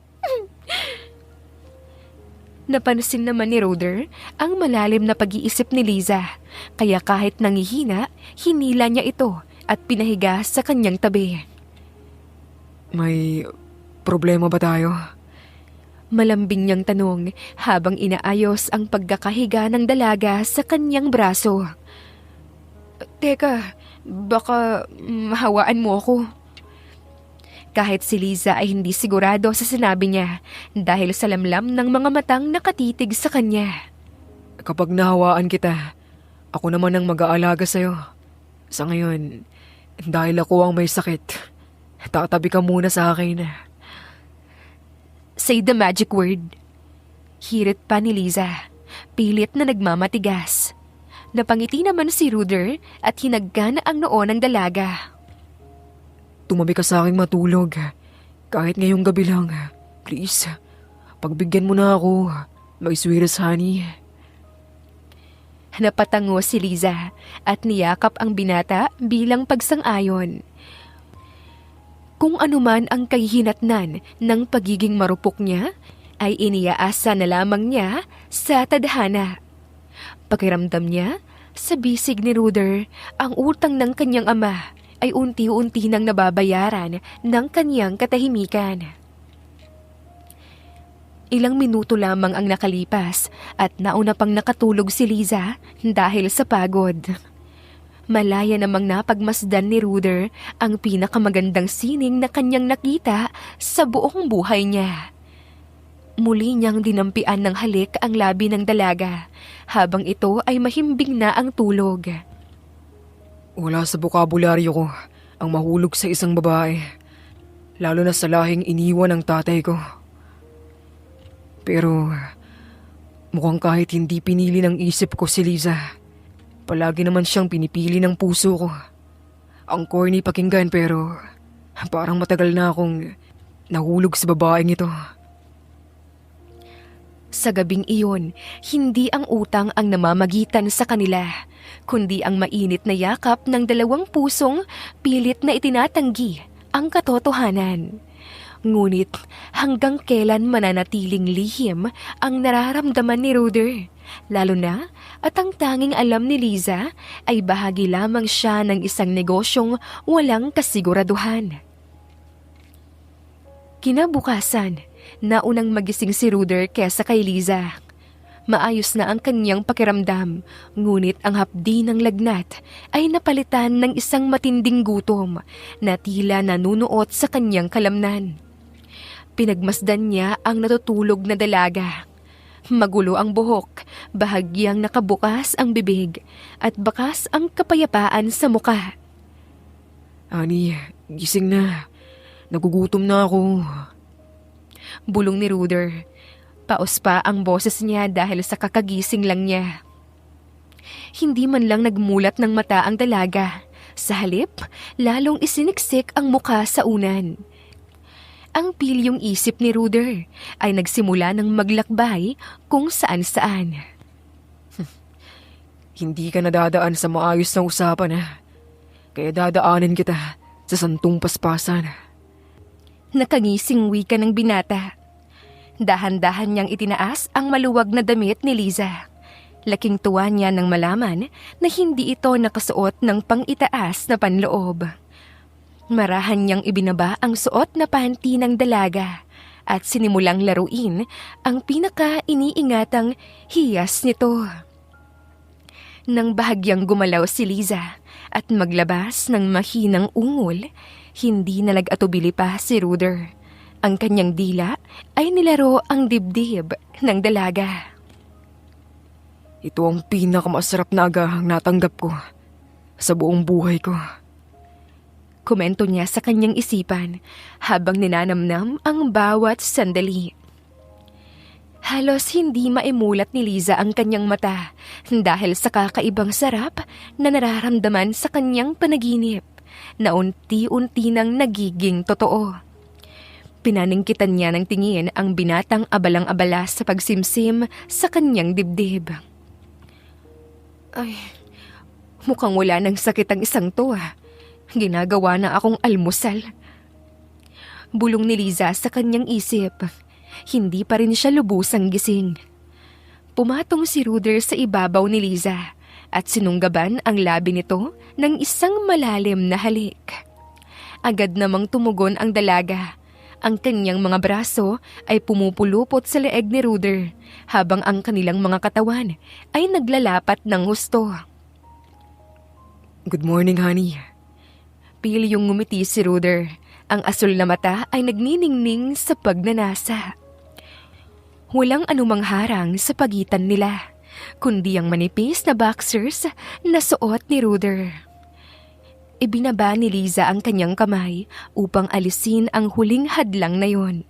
Napansin naman ni Ruder ang malalim na pag-iisip ni Liza, kaya kahit nangihina, hinila niya ito at pinahiga sa kanyang tabi. May problema ba tayo? Malambing niyang tanong habang inaayos ang pagkakahiga ng dalaga sa kanyang braso. Teka, baka mahawaan mo ako. Kahit si Liza ay hindi sigurado sa sinabi niya dahil sa lamlam ng mga matang nakatitig sa kanya. Kapag nahawaan kita, ako naman ang mag-aalaga sa'yo. Sa ngayon, dahil ako ang may sakit, tatabi ka muna sa akin. Say the magic word. Hirit pa ni Liza, pilit na nagmamatigas. Napangiti naman si Ruder at hinagkan ang noo ng dalaga. Tumabi ka sa aking matulog. Kahit ngayong gabi lang. Please, pagbigyan mo na ako. My sweetest honey. Napatango si Liza at niyakap ang binata bilang pagsang-ayon. Kung anuman ang kahihinatnan ng pagiging marupok niya, ay iniaasa na lamang niya sa tadhana. Pakiramdam niya, sa bisig ni Ruder, ang utang ng kanyang ama ay unti-unti nang nababayaran ng kanyang katahimikan. Ilang minuto lamang ang nakalipas at nauna pang nakatulog si Liza dahil sa pagod. Malaya namang napagmasdan ni Ruder ang pinakamagandang sining na kanyang nakita sa buong buhay niya. Muli niyang dinampian ng halik ang labi ng dalaga habang ito ay mahimbing na ang tulog. Wala sa bokabularyo ko ang mahulog sa isang babae, lalo na sa lahing iniwan ng tatay ko. Pero mukhang kahit hindi pinili ng isip ko si Liza, palagi naman siyang pinipili ng puso ko. Ang corny pakinggan pero parang matagal na akong nahulog sa babaeng ito. Sa gabing iyon, hindi ang utang ang namamagitan sa kanila, kundi ang mainit na yakap ng dalawang pusong pilit na itinatanggi ang katotohanan. Ngunit hanggang kailan mananatiling lihim ang nararamdaman ni Ruder, lalo na at ang tanging alam ni Liza ay bahagi lamang siya ng isang negosyong walang kasiguraduhan. Kinabukasan, naunang magising si Ruder kesa kay Liza. Maayos na ang kanyang pakiramdam, ngunit ang hapdi ng lagnat ay napalitan ng isang matinding gutom na tila nanunuot sa kanyang kalamnan. Pinagmasdan niya ang natutulog na dalaga. Magulo ang buhok, bahagyang nakabukas ang bibig, at bakas ang kapayapaan sa muka. Ani, gising na. Nagugutom na ako. Bulong ni Ruder. Paos pa ang boses niya dahil sa kakagising lang niya. Hindi man lang nagmulat ng mata ang dalaga. Sa halip, lalong isiniksik ang muka sa unan. Ang pilyong isip ni Ruder ay nagsimula ng maglakbay kung saan-saan. Hindi ka nadadaan sa maayos na usapan, kaya dadaanin kita sa santong paspasan. Nakangising wika ng binata. Dahan-dahan niyang itinaas ang maluwag na damit ni Liza. Laking tuwa niya nang malaman na hindi ito nakasuot ng pang-itaas na panloob. Marahan niyang ibinaba ang suot na panty ng dalaga at sinimulang laruin ang pinaka-iniingatang hiyas nito. Nang bahagyang gumalaw si Liza at maglabas ng mahinang ungol, hindi na nag-atubili pa si Ruder. Ang kanyang dila ay nilaro ang dibdib ng dalaga. Ito ang pinakamasarap na agahang natanggap ko sa buong buhay ko. Komento niya sa kanyang isipan habang ninanamnam ang bawat sandali. Halos hindi maimulat ni Liza ang kanyang mata dahil sa kakaibang sarap na nararamdaman sa kanyang panaginip na unti-unti nang nagiging totoo. Pinaningkitan niya ng tingin ang binatang abalang-abala sa pagsimsim sa kanyang dibdib. Ay, mukhang wala ng sakit ang isang to . Ginagawa na akong almusal. Bulong ni Liza sa kanyang isip. Hindi pa rin siya lubusang gising. Pumatong si Ruder sa ibabaw ni Liza at sinunggaban ang labi nito ng isang malalim na halik. Agad namang tumugon ang dalaga. Ang kanyang mga braso ay pumupulupot sa leeg ni Ruder habang ang kanilang mga katawan ay naglalapat ng husto. Good morning, honey. Pilyong ngumiti si Ruder. Ang asul na mata ay nagniningning sa pagnanasa. Walang anumang harang sa pagitan nila, kundi ang manipis na boxers na suot ni Ruder. Ibinaba ni Liza ang kanyang kamay upang alisin ang huling hadlang na yon.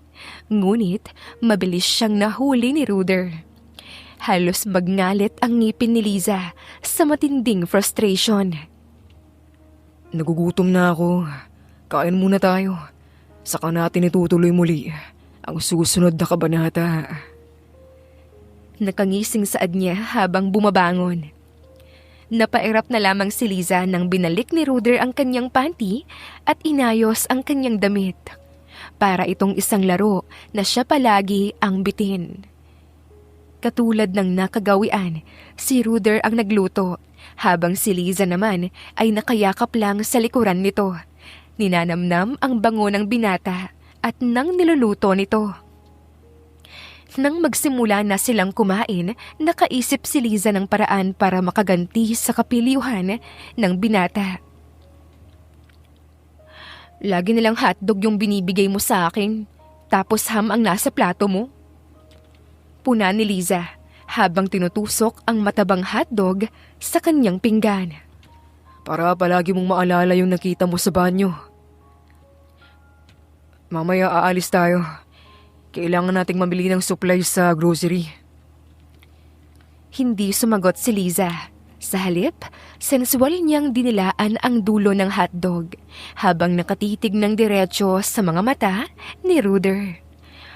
Ngunit mabilis siyang nahuli ni Ruder. Halos magngalit ang ngipin ni Liza sa matinding frustration. Nagugutom na ako. Kain muna tayo. Saka natin itutuloy muli ang susunod na kabanata. Nakangising saad niya habang bumabangon. Napairap na lamang si Liza nang binalik ni Ruder ang kanyang panty at inayos ang kanyang damit. Para itong isang laro na siya palagi ang bitin. Katulad ng nakagawian, si Ruder ang nagluto, habang si Liza naman ay nakayakap lang sa likuran nito. Ninanamnam ang bango ng binata at nang niluluto nito. Nang magsimula na silang kumain, nakaisip si Liza ng paraan para makaganti sa kapiliuhan ng binata. Lagi nilang hotdog yung binibigay mo sa akin, tapos ham ang nasa plato mo. Puna ni Liza habang tinutusok ang matabang hotdog sa kanyang pinggan. Para palagi mong maalala yung nakita mo sa banyo. Mamaya aalis tayo. Kailangan nating mabili ng supplies sa grocery. Hindi sumagot si Liza. Sa halip, sensual niyang dinilaan ang dulo ng hotdog habang nakatitig ng diretsyo sa mga mata ni Ruder.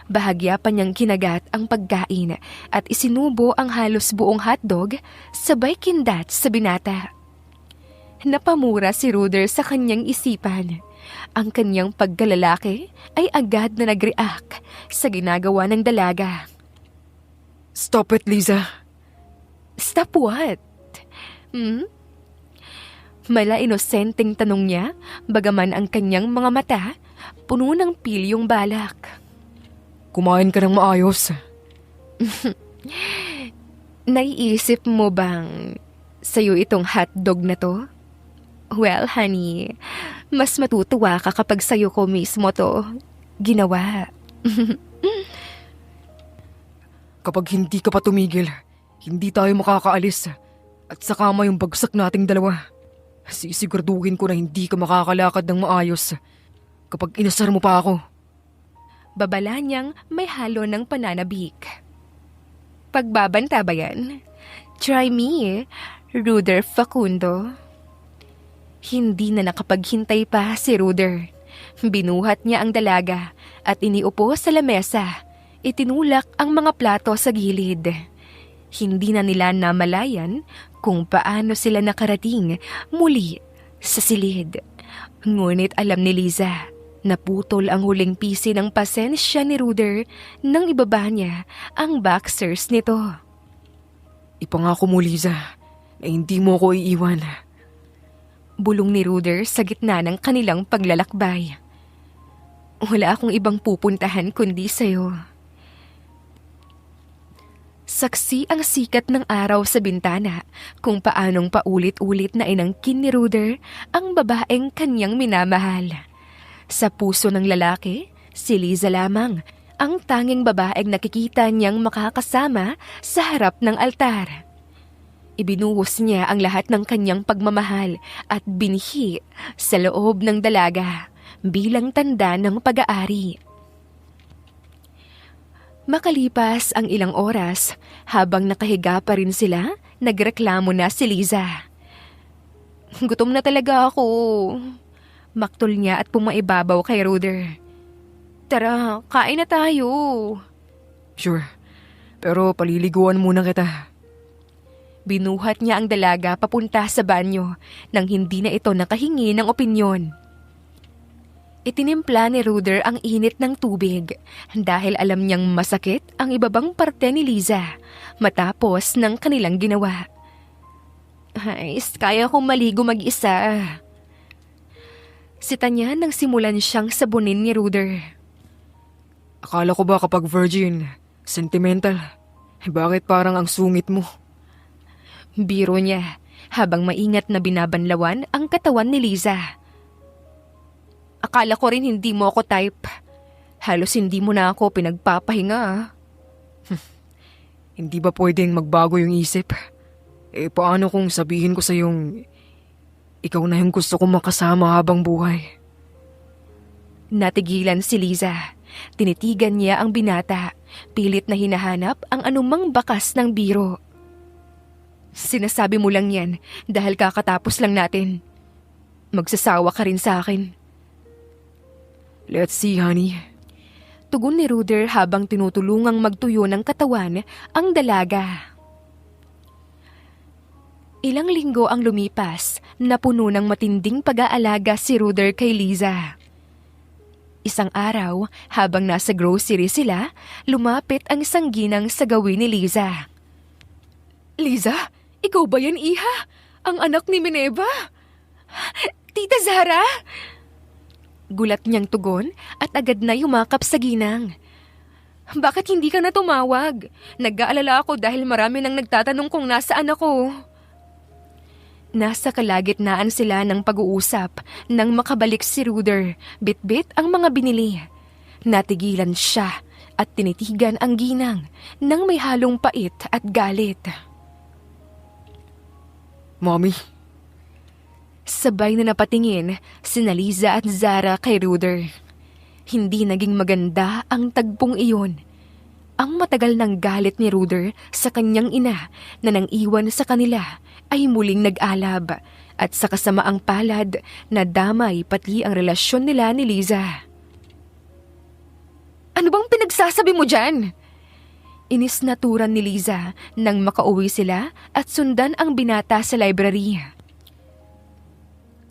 Bahagya pa niyang kinagat ang pagkain at isinubo ang halos buong hotdog sabay kindat sa binata. Napamura si Ruder sa kanyang isipan. Ang kanyang pagkalalaki ay agad na nag-react sa ginagawa ng dalaga. Stop it, Liza. Stop what? Mala inosenteng tanong niya, bagaman ang kanyang mga mata puno ng pilyong balak. Kumain ka ng maayos. Naiisip mo bang sa'yo itong hotdog na to? Well, honey, mas matutuwa ka kapag sa'yo ko mismo to ginawa. Kapag hindi ka pa tumigil, hindi tayo makakaalis. At sa kama yung bagsak nating dalawa. Sisiguraduhin ko na hindi ka makakalakad ng maayos kapag inasar mo pa ako. Babala niyang may halo ng pananabik. Pagbabanta ba yan? Try me, Ruder Facundo. Hindi na nakapaghintay pa si Ruder. Binuhat niya ang dalaga at iniupo sa lamesa. Itinulak ang mga plato sa gilid. Hindi na nila namalayan kung paano sila nakarating muli sa silid. Ngunit alam ni Liza, naputol ang huling pisi ng pasensya ni Ruder nang ibaba niya ang boxers nito. Ipangako mo, Liza, na hindi mo ako iiwan. Bulong ni Ruder sa gitna ng kanilang paglalakbay. Wala akong ibang pupuntahan kundi sa'yo. Saksi ang sikat ng araw sa bintana kung paanong paulit-ulit na inangkin ni Ruder ang babaeng kanyang minamahal. Sa puso ng lalaki, si Liza lamang ang tanging babaeng nakikita niyang makakasama sa harap ng altar. Ibinuhos niya ang lahat ng kanyang pagmamahal at binhi sa loob ng dalaga bilang tanda ng pag-aari. Makalipas ang ilang oras, habang nakahiga pa rin sila, nagreklamo na si Liza. Gutom na talaga ako. Maktol niya at pumaibabaw kay Ruder. Tara, kain na tayo. Sure, pero paliliguan muna kita. Binuhat niya ang dalaga papunta sa banyo nang hindi na ito nakahingi ng opinyon. Itinimpla ni Ruder ang init ng tubig dahil alam niyang masakit ang ibabang parte ni Liza matapos ng kanilang ginawa. Ay, kaya kong maligo mag-isa. Sita niya nang simulan siyang sabunin ni Ruder. Akala ko ba kapag virgin, sentimental? Bakit parang ang sungit mo? Biro niya habang maingat na binabanlawan ang katawan ni Liza. Akala ko rin hindi mo ako type. Halos hindi mo na ako pinagpapahinga. Hindi ba pwedeng magbago yung isip? Paano kung sabihin ko sa yung ikaw na yung gusto kong makasama habang buhay? Natigilan si Liza. Tinitigan niya ang binata. Pilit na hinahanap ang anumang bakas ng biro. Sinasabi mo lang yan dahil kakatapos lang natin. Magsasawa ka rin sa akin. Let's see, honey. Tugon ni Ruder habang tinutulungang magtuyo ng katawan ang dalaga. Ilang linggo ang lumipas na puno ng matinding pag-aalaga si Ruder kay Liza. Isang araw, habang nasa grocery sila, lumapit ang isang ginang sa gawin ni Liza. Liza, ikaw ba yan, iha? Ang anak ni Mineva? Tita Zara? Gulat niyang tugon at agad na yumakap sa ginang. Bakit hindi ka na tumawag? Nag-aalala ako dahil marami nang nagtatanong kung nasaan ako. Nasa kalagitnaan sila ng pag-uusap nang makabalik si Ruder, bit-bit ang mga binili. Natigilan siya at tinitigan ang ginang nang may halong pait at galit. Mommy? Sabay na napatingin sina Liza at Zara kay Ruder. Hindi naging maganda ang tagpong iyon. Ang matagal ng galit ni Ruder sa kanyang ina na nang iwan sa kanila ay muling nag-alab at sa kasamaang palad na damay pati ang relasyon nila ni Liza. Ano bang pinagsasabi mo dyan? Inis na turan ni Liza nang makauwi sila at sundan ang binata sa library.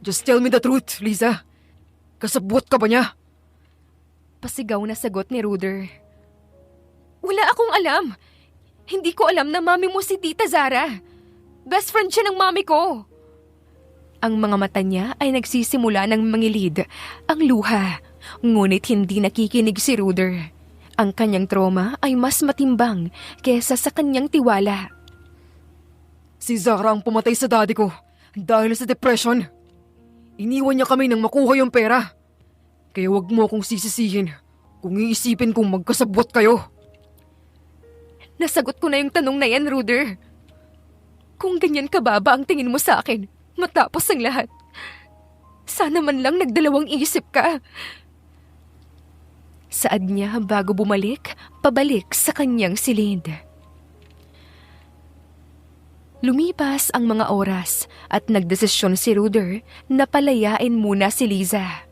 Just tell me the truth, Liza. Kasabwat ka ba niya? Pasigaw na sagot ni Ruder. Wala akong alam. Hindi ko alam na mami mo si Tita Zara. Best friend siya ng mami ko. Ang mga mata niya ay nagsisimula ng mangilid, ang luha. Ngunit hindi nakikinig si Ruder. Ang kanyang trauma ay mas matimbang kesa sa kanyang tiwala. Si Zara ang pumatay sa daddy ko dahil sa depression. Iniwan niya kami nang makuha yung pera. Kaya wag mo akong sisisihin kung iisipin kong magkasabwat kayo. Nasagot ko na yung tanong na yan, Ruder. Kung ganyan kababa ang tingin mo sa akin, matapos ang lahat, sana man lang nagdalawang isip ka. Saad niya bago bumalik, pabalik sa kanyang silid. Lumipas ang mga oras at nagdesisyon si Ruder na palayain muna si Liza.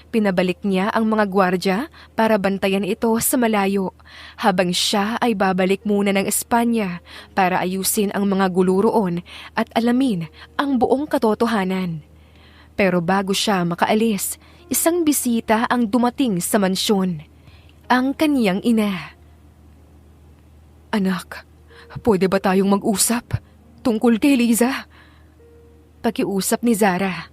Pinabalik niya ang mga gwardya para bantayan ito sa malayo habang siya ay babalik muna ng Espanya para ayusin ang mga gulo roon at alamin ang buong katotohanan. Pero bago siya makaalis, isang bisita ang dumating sa mansyon. Ang kaniyang ina. Anak, pwede ba tayong mag-usap? Tungkol kay Liza? Pakiusap ni Zara.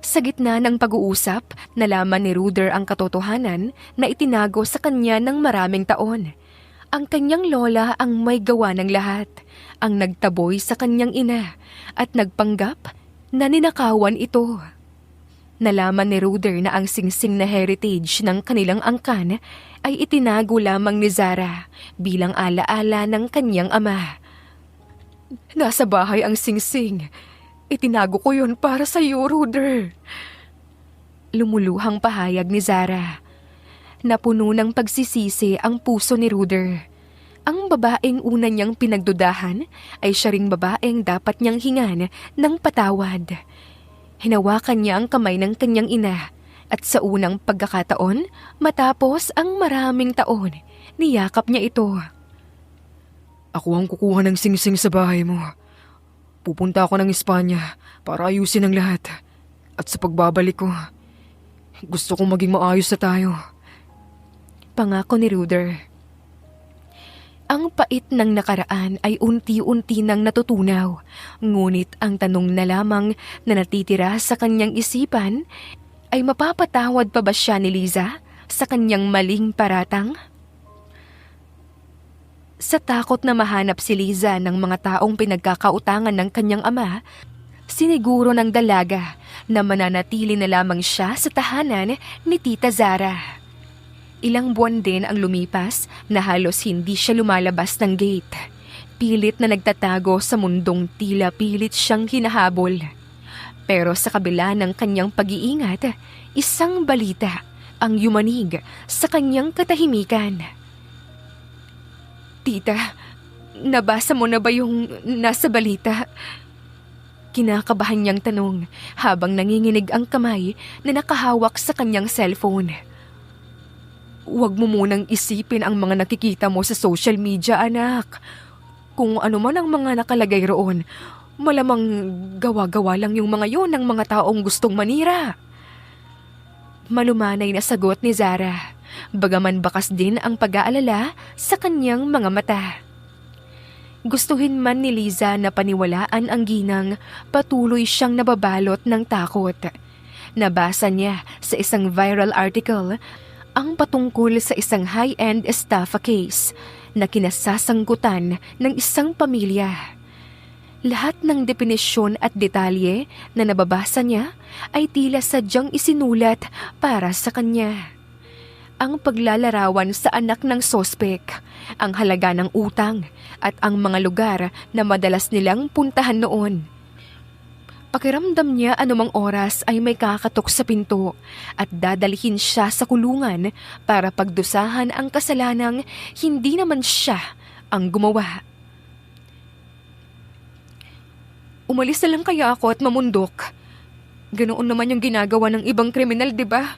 Sa gitna ng pag-uusap, nalaman ni Ruder ang katotohanan na itinago sa kanya ng maraming taon. Ang kanyang lola ang may gawa ng lahat, ang nagtaboy sa kanyang ina at nagpanggap na ninakawan ito. Nalaman ni Ruder na ang singsing na heritage ng kanilang angkan ay itinago lamang ni Zara bilang alaala ng kanyang ama. Nasa bahay ang singsing. Itinago ko yon para sa iyo, Ruder. Lumuluhang pahayag ni Zara. Napuno ng pagsisisi ang puso ni Ruder. Ang babaeng una niyang pinagdudahan ay siya ring babaeng dapat niyang hingan ng patawad. Hinawakan niya ang kamay ng kanyang ina at sa unang pagkakataon, matapos ang maraming taon, niyakap niya ito. Ako ang kukuha ng singsing sa bahay mo. Pupunta ako ng Espanya para ayusin ang lahat. At sa pagbabalik ko, Gusto kong maging maayos na tayo. Pangako ni Ruder. Ang pait ng nakaraan ay unti-unti nang natutunaw, ngunit ang tanong na lamang na natitira sa kanyang isipan ay mapapatawad pa ba siya ni Liza sa kanyang maling paratang? Sa takot na mahanap si Liza ng mga taong pinagkakautangan ng kanyang ama, siniguro ng dalaga na mananatili na lamang siya sa tahanan ni Tita Zara. Ilang buwan din ang lumipas na halos hindi siya lumalabas ng gate. Pilit na nagtatago sa mundong tila pilit siyang hinahabol. Pero sa kabila ng kanyang pag-iingat, isang balita ang yumanig sa kanyang katahimikan. Tita, nabasa mo na ba yung nasa balita? Kinakabahan niyang tanong habang nanginginig ang kamay na nakahawak sa kanyang cellphone. Huwag mo munang isipin ang mga nakikita mo sa social media, anak. Kung ano man ang mga nakalagay roon, malamang gawa-gawa lang yung mga yon ng mga taong gustong manira. Malumanay na sagot ni Zara, bagaman bakas din ang pag-aalala sa kanyang mga mata. Gustuhin man ni Liza na paniwalaan ang ginang, patuloy siyang nababalot ng takot. Nabasa niya sa isang viral article ang patungkol sa isang high-end estafa case na kinasasangkutan ng isang pamilya. Lahat ng definisyon at detalye na nababasa niya ay tila sadyang isinulat para sa kanya. Ang paglalarawan sa anak ng sospek, ang halaga ng utang at ang mga lugar na madalas nilang puntahan noon. Pakiramdam niya anumang oras ay may kakatok sa pinto at dadalhin siya sa kulungan para pagdusahan ang kasalanang hindi naman siya ang gumawa. Umalis na lang kaya ako at mamundok. Ganoon naman yung ginagawa ng ibang kriminal, di ba?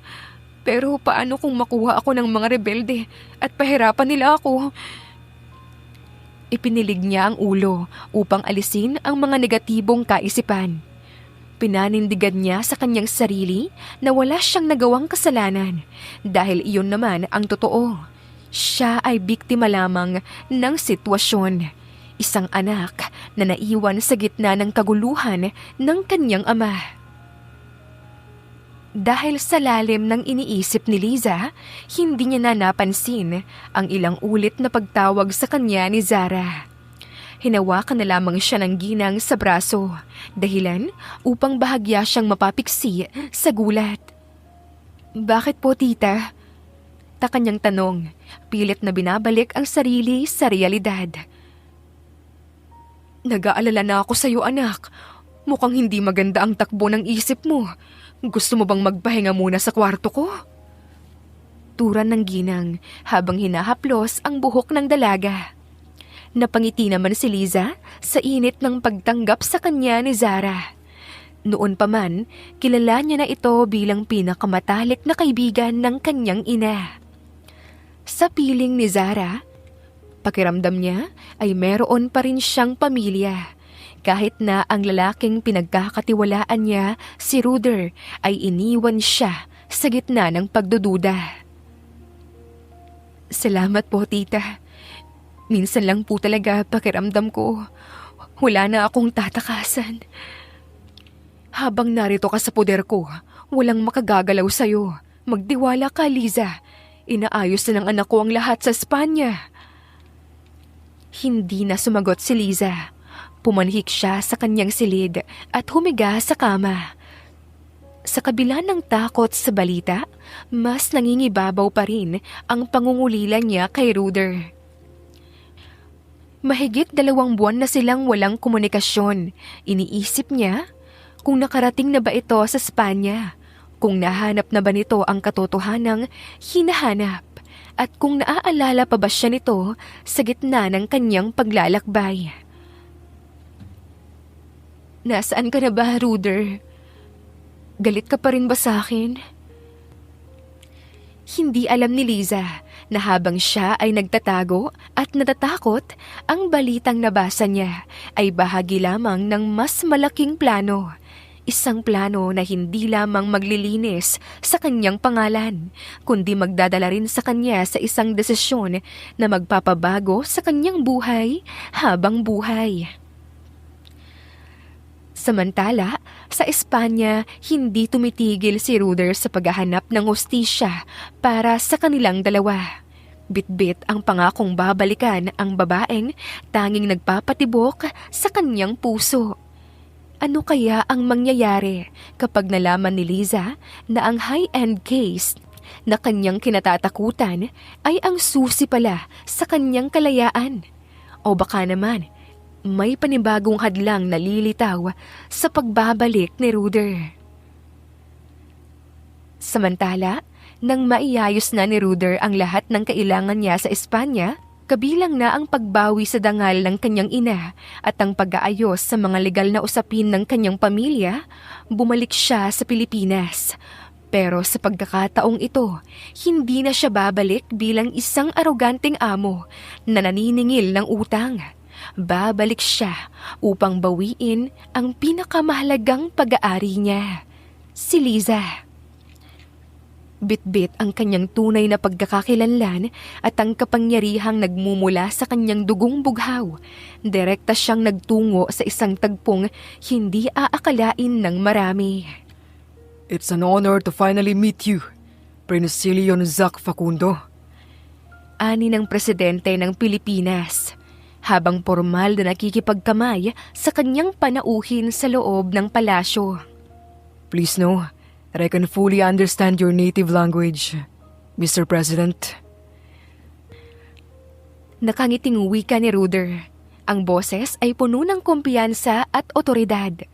Pero paano kung makuha ako ng mga rebelde at pahirapan nila ako? Ipinilig niya ang ulo upang alisin ang mga negatibong kaisipan. Pinanindigan niya sa kanyang sarili na wala siyang nagawang kasalanan dahil iyon naman ang totoo. Siya ay biktima lamang ng sitwasyon. Isang anak na naiwan sa gitna ng kaguluhan ng kanyang ama. Dahil sa lalim ng iniisip ni Liza, hindi niya na napansin ang ilang ulit na pagtawag sa kanya ni Zara. Hinawakan na lamang siya ng ginang sa braso, dahilan upang bahagya siyang mapapiksi sa gulat. Bakit po, tita? Kanyang tanong, pilit na binabalik ang sarili sa realidad. Nag-aalala na ako sa iyo, anak. Mukhang hindi maganda ang takbo ng isip mo. Gusto mo bang magpahinga muna sa kwarto ko? Turan ng ginang habang hinahaplos ang buhok ng dalaga. Napangiti naman si Liza sa init ng pagtanggap sa kanya ni Zara. Noon pa man, kilala niya na ito bilang pinakamatalik na kaibigan ng kanyang ina. Sa piling ni Zara, pakiramdam niya ay meron pa rin siyang pamilya. Kahit na ang lalaking pinagkakatiwalaan niya, si Ruder, ay iniwan siya sa gitna ng pagdududa. Salamat po, tita. Minsan lang po talaga pakiramdam ko, wala na akong tatakasan. Habang narito ka sa poder ko, walang makagagalaw sa'yo. Magtiwala ka, Liza. Inaayos na ng anak ko ang lahat sa Espanya. Hindi na sumagot si Liza. Pumanhik siya sa kanyang silid at humiga sa kama. Sa kabila ng takot sa balita, mas nangingibabaw pa rin ang pangungulila niya kay Ruder. Mahigit 2 buwan na silang walang komunikasyon. Iniisip niya kung nakarating na ba ito sa Espanya, kung nahanap na ba nito ang katotohanang hinahanap, at kung naaalala pa ba siya nito sa gitna ng kanyang paglalakbay. Nasaan ka na ba, Ruder? Galit ka pa rin ba sa akin? Hindi alam ni Liza na habang siya ay nagtatago at natatakot, ang balitang nabasa niya ay bahagi lamang ng mas malaking plano. Isang plano na hindi lamang maglilinis sa kanyang pangalan, kundi magdadala rin sa kanya sa isang desisyon na magpapabago sa kanyang buhay habang buhay. Samantala, sa Espanya, hindi tumitigil si Ruder sa paghahanap ng hustisya para sa kanilang dalawa. Bitbit ang pangakong babalikan ang babaeng tanging nagpapatibok sa kanyang puso. Ano kaya ang mangyayari kapag nalaman ni Liza na ang high-end case na kanyang kinatatakutan ay ang susi pala sa kanyang kalayaan? O baka naman, may panibagong hadlang na lilitaw sa pagbabalik ni Ruder. Samantala, nang maiayos na ni Ruder ang lahat ng kailangan niya sa Espanya, kabilang na ang pagbawi sa dangal ng kanyang ina at ang pag-aayos sa mga legal na usapin ng kanyang pamilya, bumalik siya sa Pilipinas. Pero sa pagkakataong ito, hindi na siya babalik bilang isang aroganteng amo na naniningil ng utang. Babalik siya upang bawiin ang pinakamahalagang pag-aari niya, si Liza. Bitbit ang kanyang tunay na pagkakakilanlan at ang kapangyarihang nagmumula sa kanyang dugong bughaw. Direkta siyang nagtungo sa isang tagpong hindi aakalain ng marami. It's an honor to finally meet you, Prince Leon Zac Facundo. Ani ng presidente ng Pilipinas, habang formal na nakikipagkamay sa kanyang panauhin sa loob ng palasyo. Please know that I can fully understand your native language, Mr. President. Nakangiting wika ni Ruder. Ang boses ay puno ng kumpiyansa at otoridad.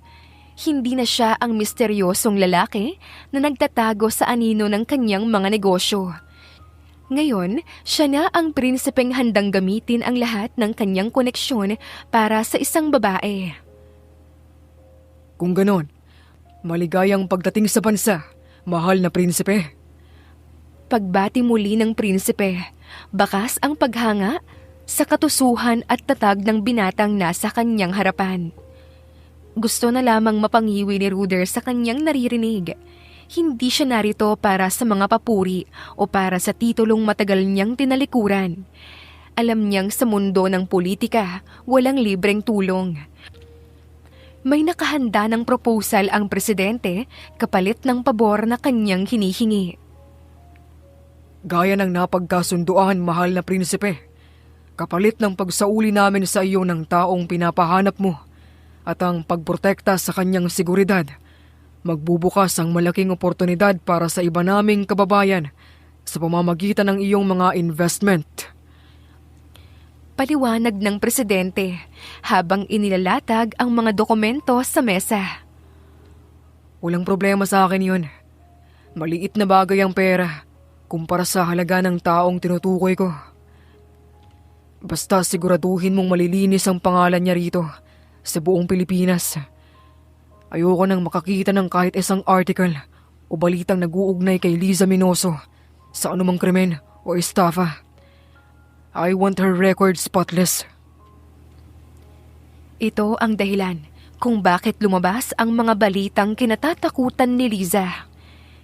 Hindi na siya ang misteryosong lalaki na nagtatago sa anino ng kanyang mga negosyo. Ngayon, siya na ang prinsipeng handang gamitin ang lahat ng kanyang koneksyon para sa isang babae. Kung ganon, maligayang pagdating sa bansa, mahal na prinsipe. Pagbati muli ng prinsipe, bakas ang paghanga sa katusuhan at tatag ng binatang nasa kanyang harapan. Gusto na lamang mapangiwi ni Ruder sa kanyang naririnig. Hindi siya narito para sa mga papuri o para sa titulong matagal niyang tinalikuran. Alam niyang sa mundo ng politika, walang libreng tulong. May nakahanda ng proposal ang presidente kapalit ng pabor na kanyang hinihingi. Gaya ng napagkasunduan, mahal na prinsipe, kapalit ng pagsauli namin sa iyo ng taong pinapahanap mo at ang pagprotekta sa kanyang seguridad, magbubukas ang malaking oportunidad para sa iba naming kababayan sa pamamagitan ng iyong mga investment. Paliwanag ng presidente habang inilalatag ang mga dokumento sa mesa. Walang problema sa akin yun. Maliit na bagay ang pera kumpara sa halaga ng taong tinutukoy ko. Basta siguraduhin mong malilinis ang pangalan niya rito sa buong Pilipinas. Ayoko nang makakita ng kahit isang article o balitang nag-uugnay kay Liza Minoso sa anumang krimen o estafa. I want her record spotless. Ito ang dahilan kung bakit lumabas ang mga balitang kinatatakutan ni Liza.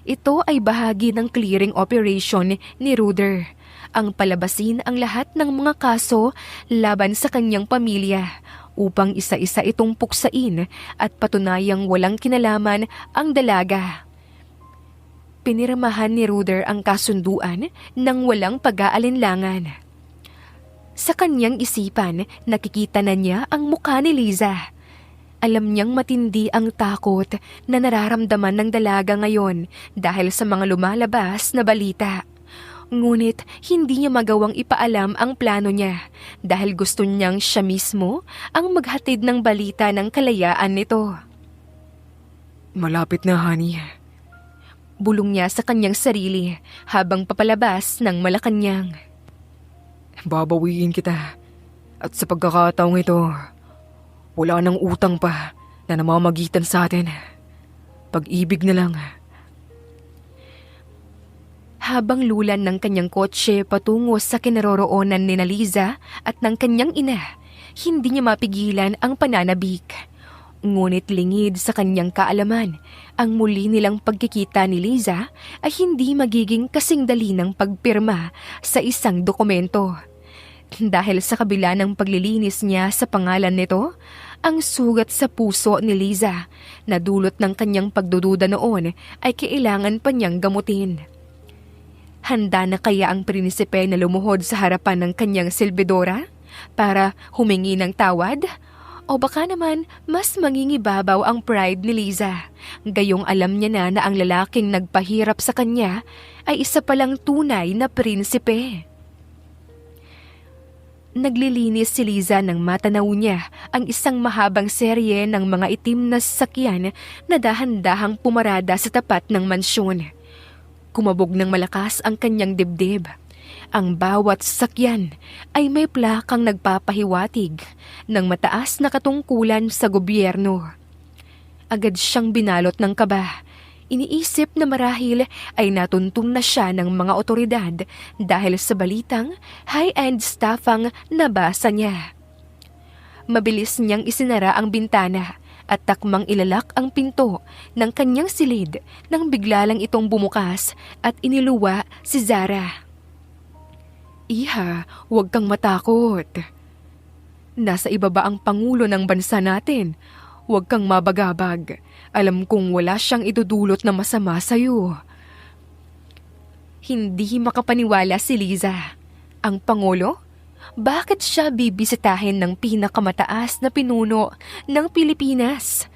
Ito ay bahagi ng clearing operation ni Ruder. Ang palabasin ang lahat ng mga kaso laban sa kanyang pamilya upang isa-isa itong puksain at patunayang walang kinalaman ang dalaga. Pinirmahan ni Ruder ang kasunduan nang walang pag-aalinlangan. Sa kanyang isipan, nakikita na niya ang mukha ni Liza. Alam niyang matindi ang takot na nararamdaman ng dalaga ngayon dahil sa mga lumalabas na balita. Ngunit hindi niya magawang ipaalam ang plano niya dahil gusto niyang siya mismo ang maghatid ng balita ng kalayaan nito. Malapit na, honey. Bulong niya sa kanyang sarili habang papalabas ng Malacanang. Babawiin kita. At sa pagkakataong ito, wala nang utang pa na namamagitan sa atin. Pag-ibig na lang. Habang lulan ng kanyang kotse patungo sa kinaroroonan ni Liza at ng kanyang ina, hindi niya mapigilan ang pananabik. Ngunit lingid sa kanyang kaalaman, ang muli nilang pagkikita ni Liza ay hindi magiging kasing dali ng pagpirma sa isang dokumento. Dahil sa kabila ng paglilinis niya sa pangalan nito, ang sugat sa puso ni Liza na dulot ng kanyang pagdududa noon ay kailangan pa niyang gamutin. Handa na kaya ang prinsipe na lumuhod sa harapan ng kanyang silbidora para humingi ng tawad? O baka naman mas mangingibabaw ang pride ni Liza, gayong alam niya na ang lalaking nagpahirap sa kanya ay isa palang tunay na prinsipe. Naglilinis si Liza nang matanaw niya ang isang mahabang serye ng mga itim na sasakyan na dahan-dahang pumarada sa tapat ng mansyon. Kumabog ng malakas ang kanyang dibdib. Ang bawat sasakyan ay may plakang nagpapahiwatig ng mataas na katungkulan sa gobyerno. Agad siyang binalot ng kaba. Iniisip na marahil ay natuntun na siya ng mga otoridad dahil sa balitang high-end staff ang nabasa niya. Mabilis niyang isinara ang bintana at takmang ilalak ang pinto ng kanyang silid nang bigla lang itong bumukas at iniluwa si Zara. Iha, huwag kang matakot. Nasa ibaba ang pangulo ng bansa natin. Huwag kang mabagabag. Alam kong wala siyang idudulot na masama sa'yo. Hindi makapaniwala si Liza. Ang pangulo? Bakit siya bibisitahin ng pinakamataas na pinuno ng Pilipinas?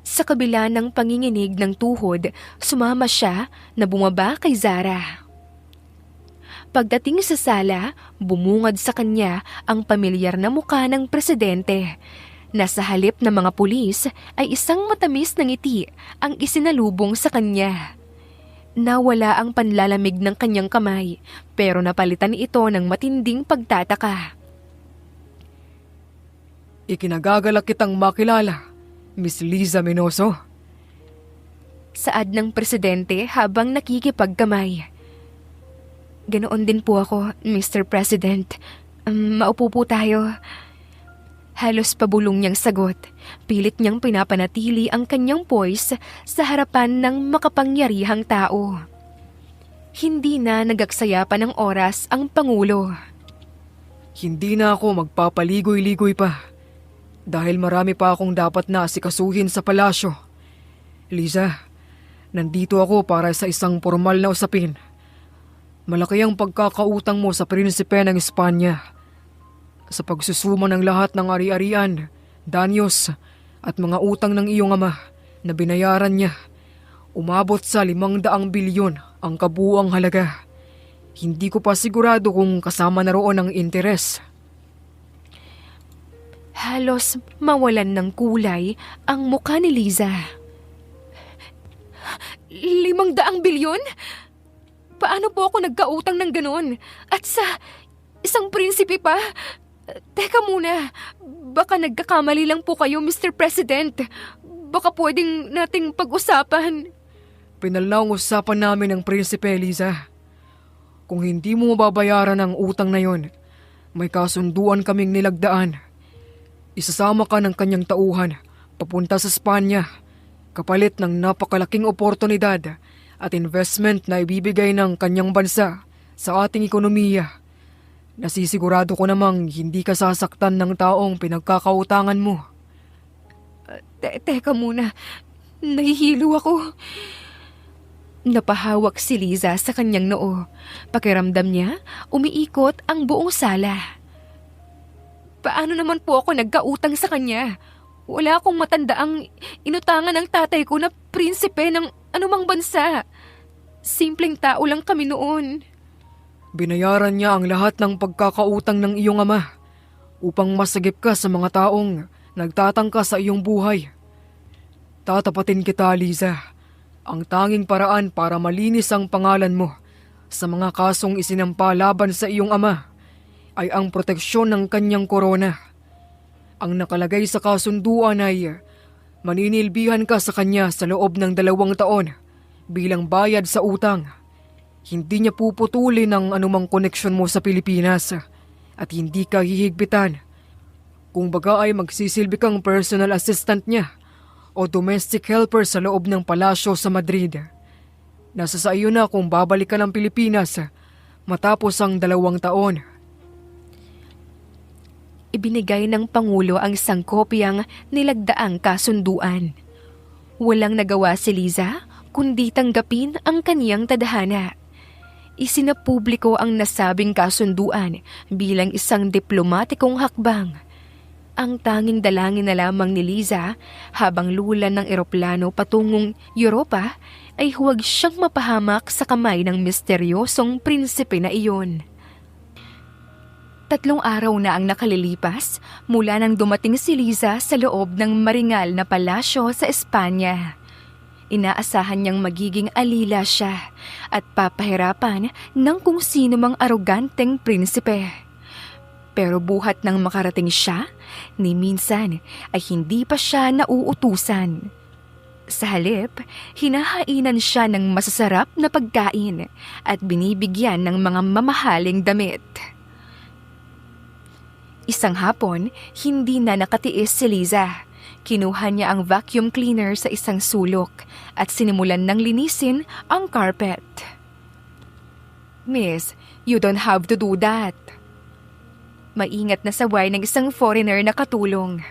Sa kabila ng panginginig ng tuhod, sumama siya na bumaba kay Zara. Pagdating sa sala, bumungad sa kanya ang pamilyar na mukha ng presidente. Nasa halip ng mga pulis ay isang matamis na ngiti ang isinalubong sa kanya. Nawala ang panlalamig ng kanyang kamay, pero napalitan ito ng matinding pagtataka. Ikinagagalak kitang makilala, Miss Liza Menoso. Saad ng presidente habang nakikipagkamay. Ganoon din po ako, Mr. President. Maupo po tayo. Halos pabulong niyang sagot. Pilit niyang pinapanatili ang kanyang poise sa harapan ng makapangyarihang tao. Hindi na nagaksaya pa ng oras ang Pangulo. Hindi na ako magpapaligoy-ligoy pa dahil marami pa akong dapat na asikasuhin sa palasyo. Liza, nandito ako para sa isang formal na usapin. Malaki ang pagkakautang mo sa prinsipe ng Espanya. Sa pagsusuma ng lahat ng ari-arian, danyos at mga utang ng iyong ama na binayaran niya, umabot sa 500 bilyon ang kabuuang halaga. Hindi ko pa sigurado kung kasama na roon ang interes. Halos mawalan ng kulay ang mukha ni Liza. 500 bilyon? Paano po ako nagkautang ng ganon? At sa isang prinsipe pa? Teka muna, baka nagkakamali lang po kayo, Mr. President. Baka pwedeng nating pag-usapan. Pinal ang usapan namin ng prinsipe, Liza. Kung hindi mo mababayaran ang utang na yon, may kasunduan kaming nilagdaan. Isasama ka ng kanyang tauhan papunta sa Espanya, kapalit ng napakalaking oportunidad at investment na ibibigay ng kanyang bansa sa ating ekonomiya. Nasisigurado ko namang hindi ka sasaktan ng taong pinagkakautangan mo. Teka muna, nahihilo ako. Napahawak si Liza sa kanyang noo. Pakiramdam niya, umiikot ang buong sala. Paano naman po ako nagkautang sa kanya? Wala akong matandaang inutangan ng tatay ko na prinsipe ng anumang bansa. Simpleng tao lang kami noon. Binayaran niya ang lahat ng pagkakautang ng iyong ama upang masagip ka sa mga taong nagtatangka sa iyong buhay. Tatapatin kita, Liza. Ang tanging paraan para malinis ang pangalan mo sa mga kasong isinampa laban sa iyong ama ay ang proteksyon ng kanyang korona. Ang nakalagay sa kasunduan ay maninilbihan ka sa kanya sa loob ng 2 taon bilang bayad sa utang. Hindi niya puputulin ang anumang koneksyon mo sa Pilipinas at hindi ka hihigpitan Kung baga ay magsisilbi kang personal assistant niya o domestic helper sa loob ng palasyo sa Madrid. Nasa sa iyo na kung babalik ka ng Pilipinas matapos ang 2 taon. Ibinigay ng Pangulo ang isang kopyang nilagdaang kasunduan. Walang nagawa si Liza kundi tanggapin ang kaniyang tadhana. Isinapubliko ang nasabing kasunduan bilang isang diplomatikong hakbang. Ang tanging dalangin na lamang ni Liza habang lulan ng eroplano patungong Europa ay huwag siyang mapahamak sa kamay ng misteryosong prinsipe na iyon. 3 araw na ang nakalilipas mula nang dumating si Liza sa loob ng maringal na palasyo sa Espanya. Inaasahan niyang magiging alila siya at papahirapan ng kung sino mang aroganteng prinsipe. Pero buhat nang makarating siya, ni minsan ay hindi pa siya nauutusan. Sa halip, hinahainan siya ng masasarap na pagkain at binibigyan ng mga mamahaling damit. Isang hapon, hindi na nakatiis si Liza. Kinuha niya ang vacuum cleaner sa isang sulok at sinimulan ng linisin ang carpet. "Miss, you don't have to do that." Maingat na saway ng isang foreigner na katulong.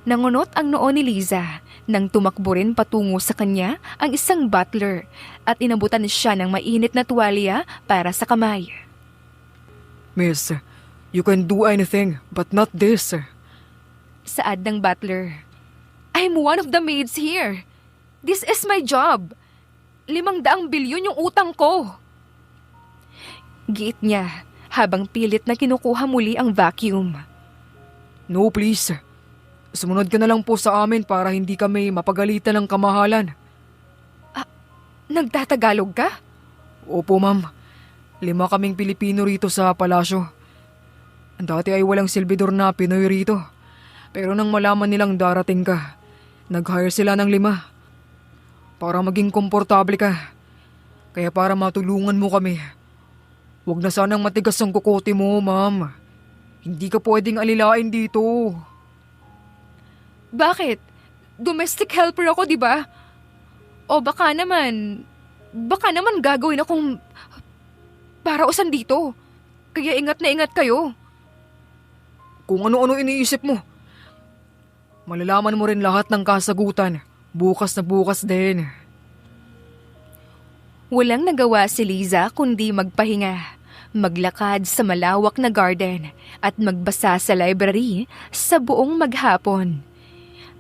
Nangunot ang noo ni Liza nang tumakbo rin patungo sa kanya ang isang butler at inabutan siya ng mainit na tuwalya para sa kamay. Miss, you can do anything but not this. Saad ng butler. "I'm one of the maids here. This is my job. 500 bilyon yung utang ko." Giit niya habang pilit na kinukuha muli ang vacuum. No please, sumunod ka na lang po sa amin para hindi kami mapagalitan ng kamahalan. Nagtatagalog ka? Opo ma'am, 5 kaming Pilipino rito sa palasyo. Dati ay walang silbidor na Pinoy rito. Pero nang malaman nilang darating ka, nag-hire sila ng 5. Para maging komportable ka. Kaya para matulungan mo kami. Huwag na sanang matigas ang kukote mo, ma'am. Hindi ka pwedeng alilain dito. Bakit? Domestic helper ako, di ba? O baka naman gagawin akong parausan dito. Kaya ingat na ingat kayo. Kung ano-ano iniisip mo. Malalaman mo rin lahat ng kasagutan. Bukas na bukas din. Walang nagawa si Liza kundi magpahinga, maglakad sa malawak na garden at magbasa sa library sa buong maghapon.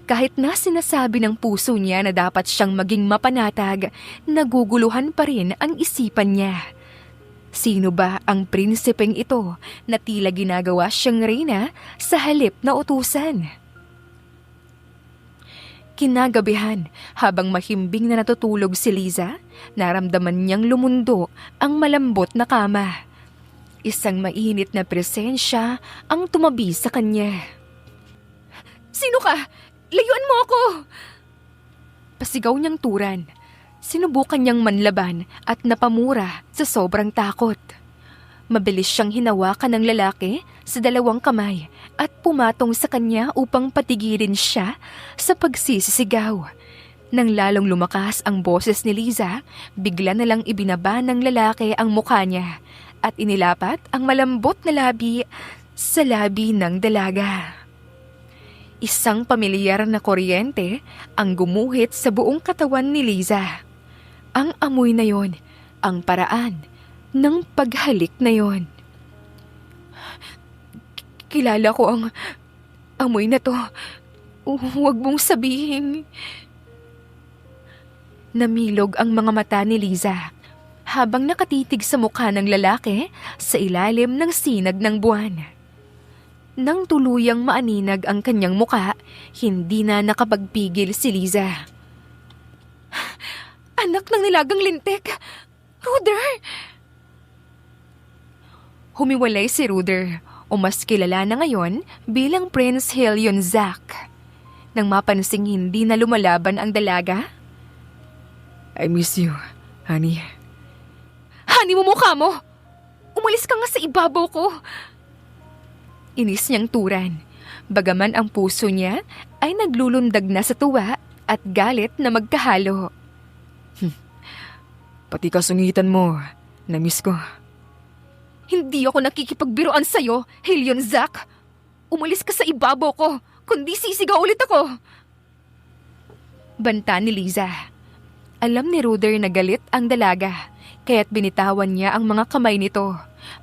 Kahit na sinasabi ng puso niya na dapat siyang maging mapanatag, naguguluhan pa rin ang isipan niya. Sino ba ang prinsipeng ito na tila ginagawa siyang reyna sa halip na utusan? Kinagabihan, habang mahimbing na natutulog si Liza, naramdaman niyang lumundo ang malambot na kama. Isang mainit na presensya ang tumabi sa kanya. "Sino ka? Layuan mo ako!" Pasigaw niyang turan. Sinubukan niyang manlaban at napamura sa sobrang takot. Mabilis siyang hinawakan ng lalaki sa 2 kamay at pumatong sa kanya upang patigilin siya sa pagsisisigaw. Nang lalong lumakas ang boses ni Liza, bigla na lang ibinaba ng lalaki ang mukha niya at inilapat ang malambot na labi sa labi ng dalaga. Isang pamilyar na kuryente ang gumuhit sa buong katawan ni Liza. Ang amoy na yon, ang paraan ng paghalik na yon. Kilala ko ang amoy na to. Huwag mong sabihin. Namilog ang mga mata ni Liza habang nakatitig sa mukha ng lalaki sa ilalim ng sinag ng buwan. Nang tuluyang maaninag ang kanyang mukha, hindi na nakapagpigil si Liza. "Anak ng nilagang lintik! Ruder!" Humiwalay si Ruder, o mas kilala na ngayon bilang Prince Helion Zack. Nang mapansing hindi na lumalaban ang dalaga, I miss you, honey. "Hani mo mukha mo! Umalis ka nga sa ibabaw ko!" Inis niyang turan. Bagaman ang puso niya ay naglulundag na sa tuwa at galit na magkahalo. Pati kasungitan mo, na-miss ko. Hindi ako nakikipagbiruan sa'yo, Helion Zack. Umalis ka sa ibabaw ko, kundi sisigaw ulit ako. Banta ni Liza. Alam ni Ruder na galit ang dalaga, kaya't binitawan niya ang mga kamay nito.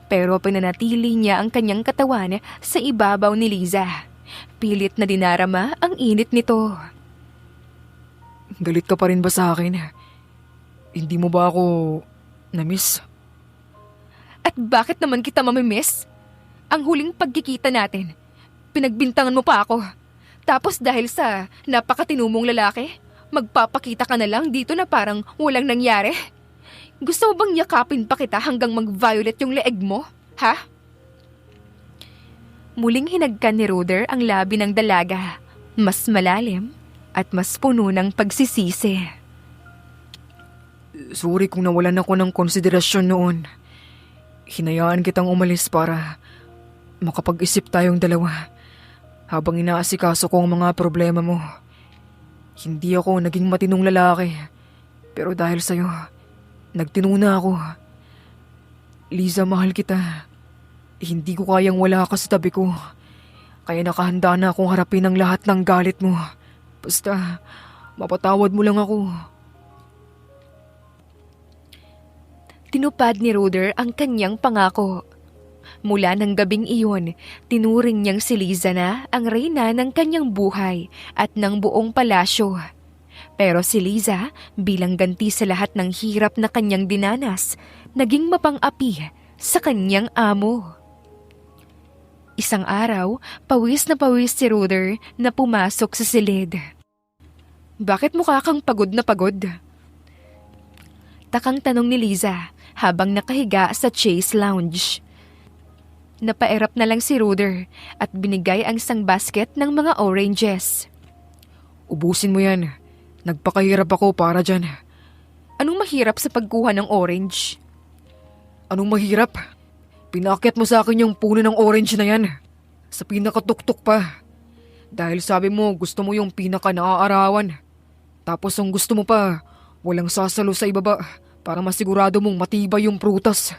Pero pinanatili niya ang kanyang katawan sa ibabaw ni Liza. Pilit na dinarama ang init nito. Galit ka pa rin ba sa akin? Hindi mo ba ako na-miss? At bakit naman kita mamimiss? Ang huling pagkikita natin, pinagbintangan mo pa ako. Tapos dahil sa napakatinumong lalaki, magpapakita ka na lang dito na parang walang nangyari? Gusto mo bang yakapin pa kita hanggang mag-violet yung leeg mo? Ha? Muling hinagkan ni Ruder ang labi ng dalaga, mas malalim at mas puno ng pagsisisi. Sorry kung nawalan ako ng konsiderasyon noon. Hinayaan kitang umalis para makapag-isip tayong dalawa habang inaasikaso ko ang mga problema mo. Hindi ako naging matinong lalaki, pero dahil sa'yo, nagtinuna ako. Liza, mahal kita. Hindi ko kayang wala ka sa tabi ko. Kaya nakahanda na akong harapin ang lahat ng galit mo. Basta, mapatawad mo lang ako. Tinupad ni Ruder ang kanyang pangako. Mula ng gabing iyon, tinuring niyang si Liza na ang reyna ng kanyang buhay at ng buong palasyo. Pero si Liza, bilang ganti sa lahat ng hirap na kanyang dinanas, naging mapang-api sa kanyang amo. Isang araw, pawis na pawis si Ruder na pumasok sa silid. Bakit mukha kang pagod na pagod? Takang tanong ni Liza habang nakahiga sa Chase Lounge. Napaerap na lang si Ruder at binigay ang isang basket ng mga oranges. Ubusin mo yan. Nagpakahirap ako para dyan. Anong mahirap sa pagkuha ng orange? Anong mahirap? Pinaakyat mo sa akin yung puno ng orange na yan. Sa pinakatuktok pa. Dahil sabi mo gusto mo yung pinaka-naaarawan. Tapos ang gusto mo pa, walang sasalo sa ibaba para masigurado mong matibay yung prutas.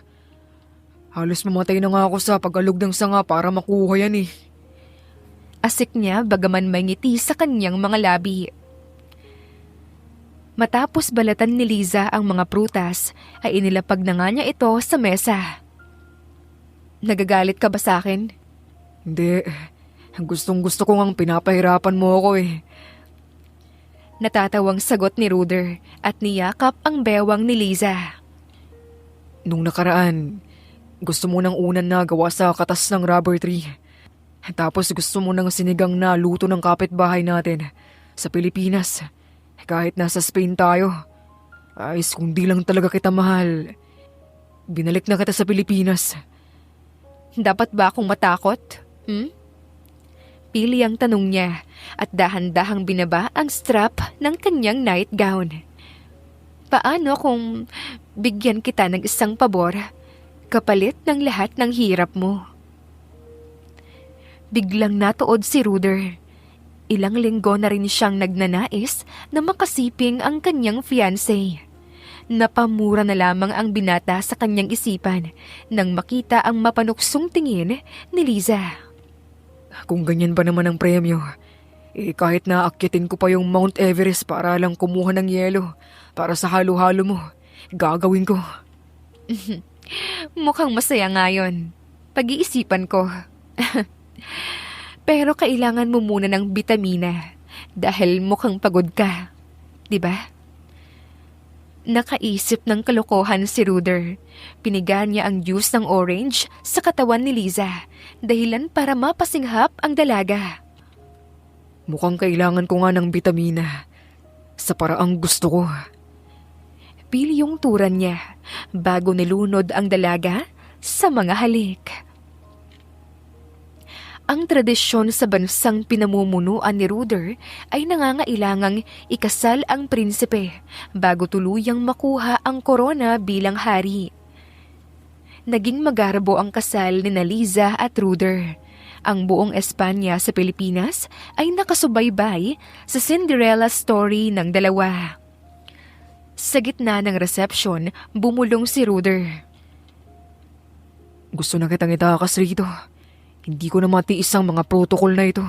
Halos mamatay na nga ako sa pag-alog ng sanga para makuha yan eh. Asik niya bagaman may ngiti sa kanyang mga labi. Matapos balatan ni Liza ang mga prutas, ay inilapag na nga niya ito sa mesa. Nagagalit ka ba sa akin? Hindi. Gustong gusto ko ngang pinapahirapan mo ako eh. Natatawang sagot ni Ruder at niyakap ang bewang ni Liza. Nung nakaraan, gusto mo nang unan na gawa sa katas ng rubber tree. Tapos gusto mo nang sinigang na luto ng kapitbahay natin sa Pilipinas. Kahit nasa Spain tayo. Ayos kung di lang talaga kita mahal. Binalik na kita sa Pilipinas. Dapat ba akong matakot? Pili ang tanong niya at dahan-dahang binaba ang strap ng kanyang nightgown. Paano kung bigyan kita ng isang pabor, kapalit ng lahat ng hirap mo? Biglang natuod si Ruder. Ilang linggo na rin siyang nagnanais na makasiping ang kanyang fiancé. Napamura na lamang ang binata sa kanyang isipan nang makita ang mapanuksong tingin ni Liza. Kung ganyan ba naman ang premyo, kahit na akyatin ko pa yung Mount Everest para lang kumuha ng yelo para sa halo-halo mo, gagawin ko. Mukhang masaya ngayon. Pag-iisipan ko. Pero kailangan mo muna ng bitamina dahil mukhang pagod ka. Diba? Nakaisip ng kalokohan si Ruder. Piniga niya ang juice ng orange sa katawan ni Liza, dahilan para mapasinghap ang dalaga. Mukhang kailangan ko nga ng bitamina sa paraang gusto ko. Pilyong turan niya bago nilunod ang dalaga sa mga halik. Ang tradisyon sa bansang pinamumunuan ni Ruder ay nangangailangang ikasal ang prinsipe bago tuluyang makuha ang korona bilang hari. Naging magarbo ang kasal ni Liza at Ruder Ang buong Espanya sa Pilipinas ay nakasubaybay sa Cinderella story ng dalawa. Sa gitna ng reception, bumulong si Ruder. Gusto na kitang itakas rito. Hindi ko na matiis ang mga protocol na ito.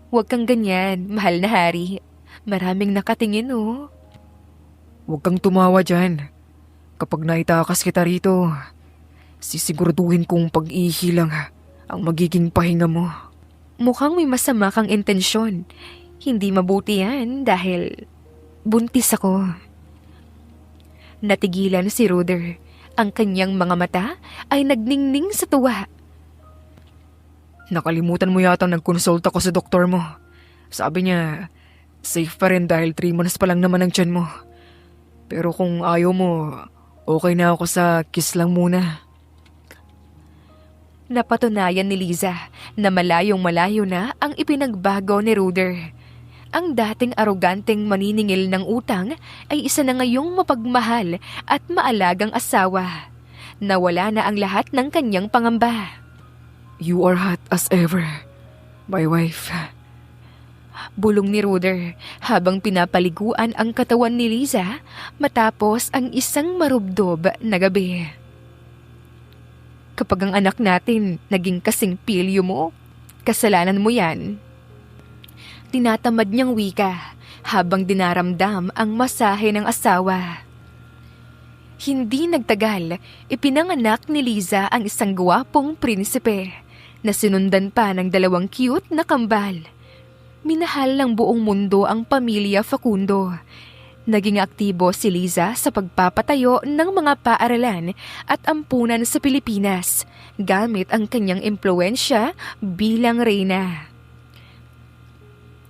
Huwag kang ganyan, mahal na hari. Maraming nakatingin oh. Huwag kang tumawa dyan. Kapag naitakas kita rito, sisiguraduhin kong pag-ihi lang ang magiging pahinga mo. Mukhang may masama kang intensyon. Hindi mabuti yan dahil buntis ako. Natigilan si Ruder. Ang kanyang mga mata ay nagningning sa tuwa. Nakalimutan mo yata nagkonsult ako sa doktor mo. Sabi niya, safe pa rin dahil 3 months pa lang naman ang tiyan mo. Pero kung ayaw mo, okay na ako sa kiss lang muna. Napatunayan ni Liza na malayong-malayo na ang ipinagbago ni Ruder. Ang dating aroganteng maniningil ng utang ay isa na ngayong mapagmahal at maalagang asawa. Nawala na ang lahat ng kanyang pangamba. You are hot as ever, my wife. Bulong ni Ruder habang pinapaliguan ang katawan ni Liza matapos ang isang marubdob na gabi. Kapag ang anak natin naging kasing pilyo mo, kasalanan mo yan. Tinatamad niyang wika habang dinaramdam ang masahe ng asawa. Hindi nagtagal, ipinanganak ni Liza ang isang gwapong prinsipe na sinundan pa ng 2 cute na kambal. Minahal ng buong mundo ang pamilya Facundo. Naging aktibo si Liza sa pagpapatayo ng mga paaralan at ampunan sa Pilipinas gamit ang kanyang impluensya bilang reyna.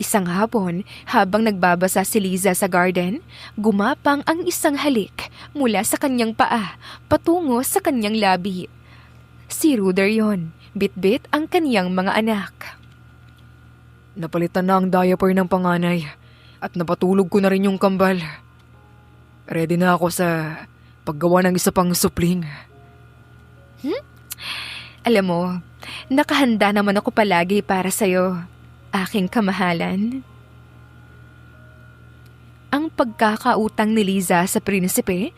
Isang hapon, habang nagbabasa si Liza sa garden, gumapang ang isang halik mula sa kanyang paa patungo sa kanyang labi. Si Ruder yon, bit-bit ang kanyang mga anak. Napalitan na ang diaper ng panganay at napatulog ko na rin yung kambal. Ready na ako sa paggawa ng isa pang supling. Alam mo, nakahanda naman ako palagi para sa'yo. Aking kamahalan. Ang pagkakautang ni Liza sa prinsipe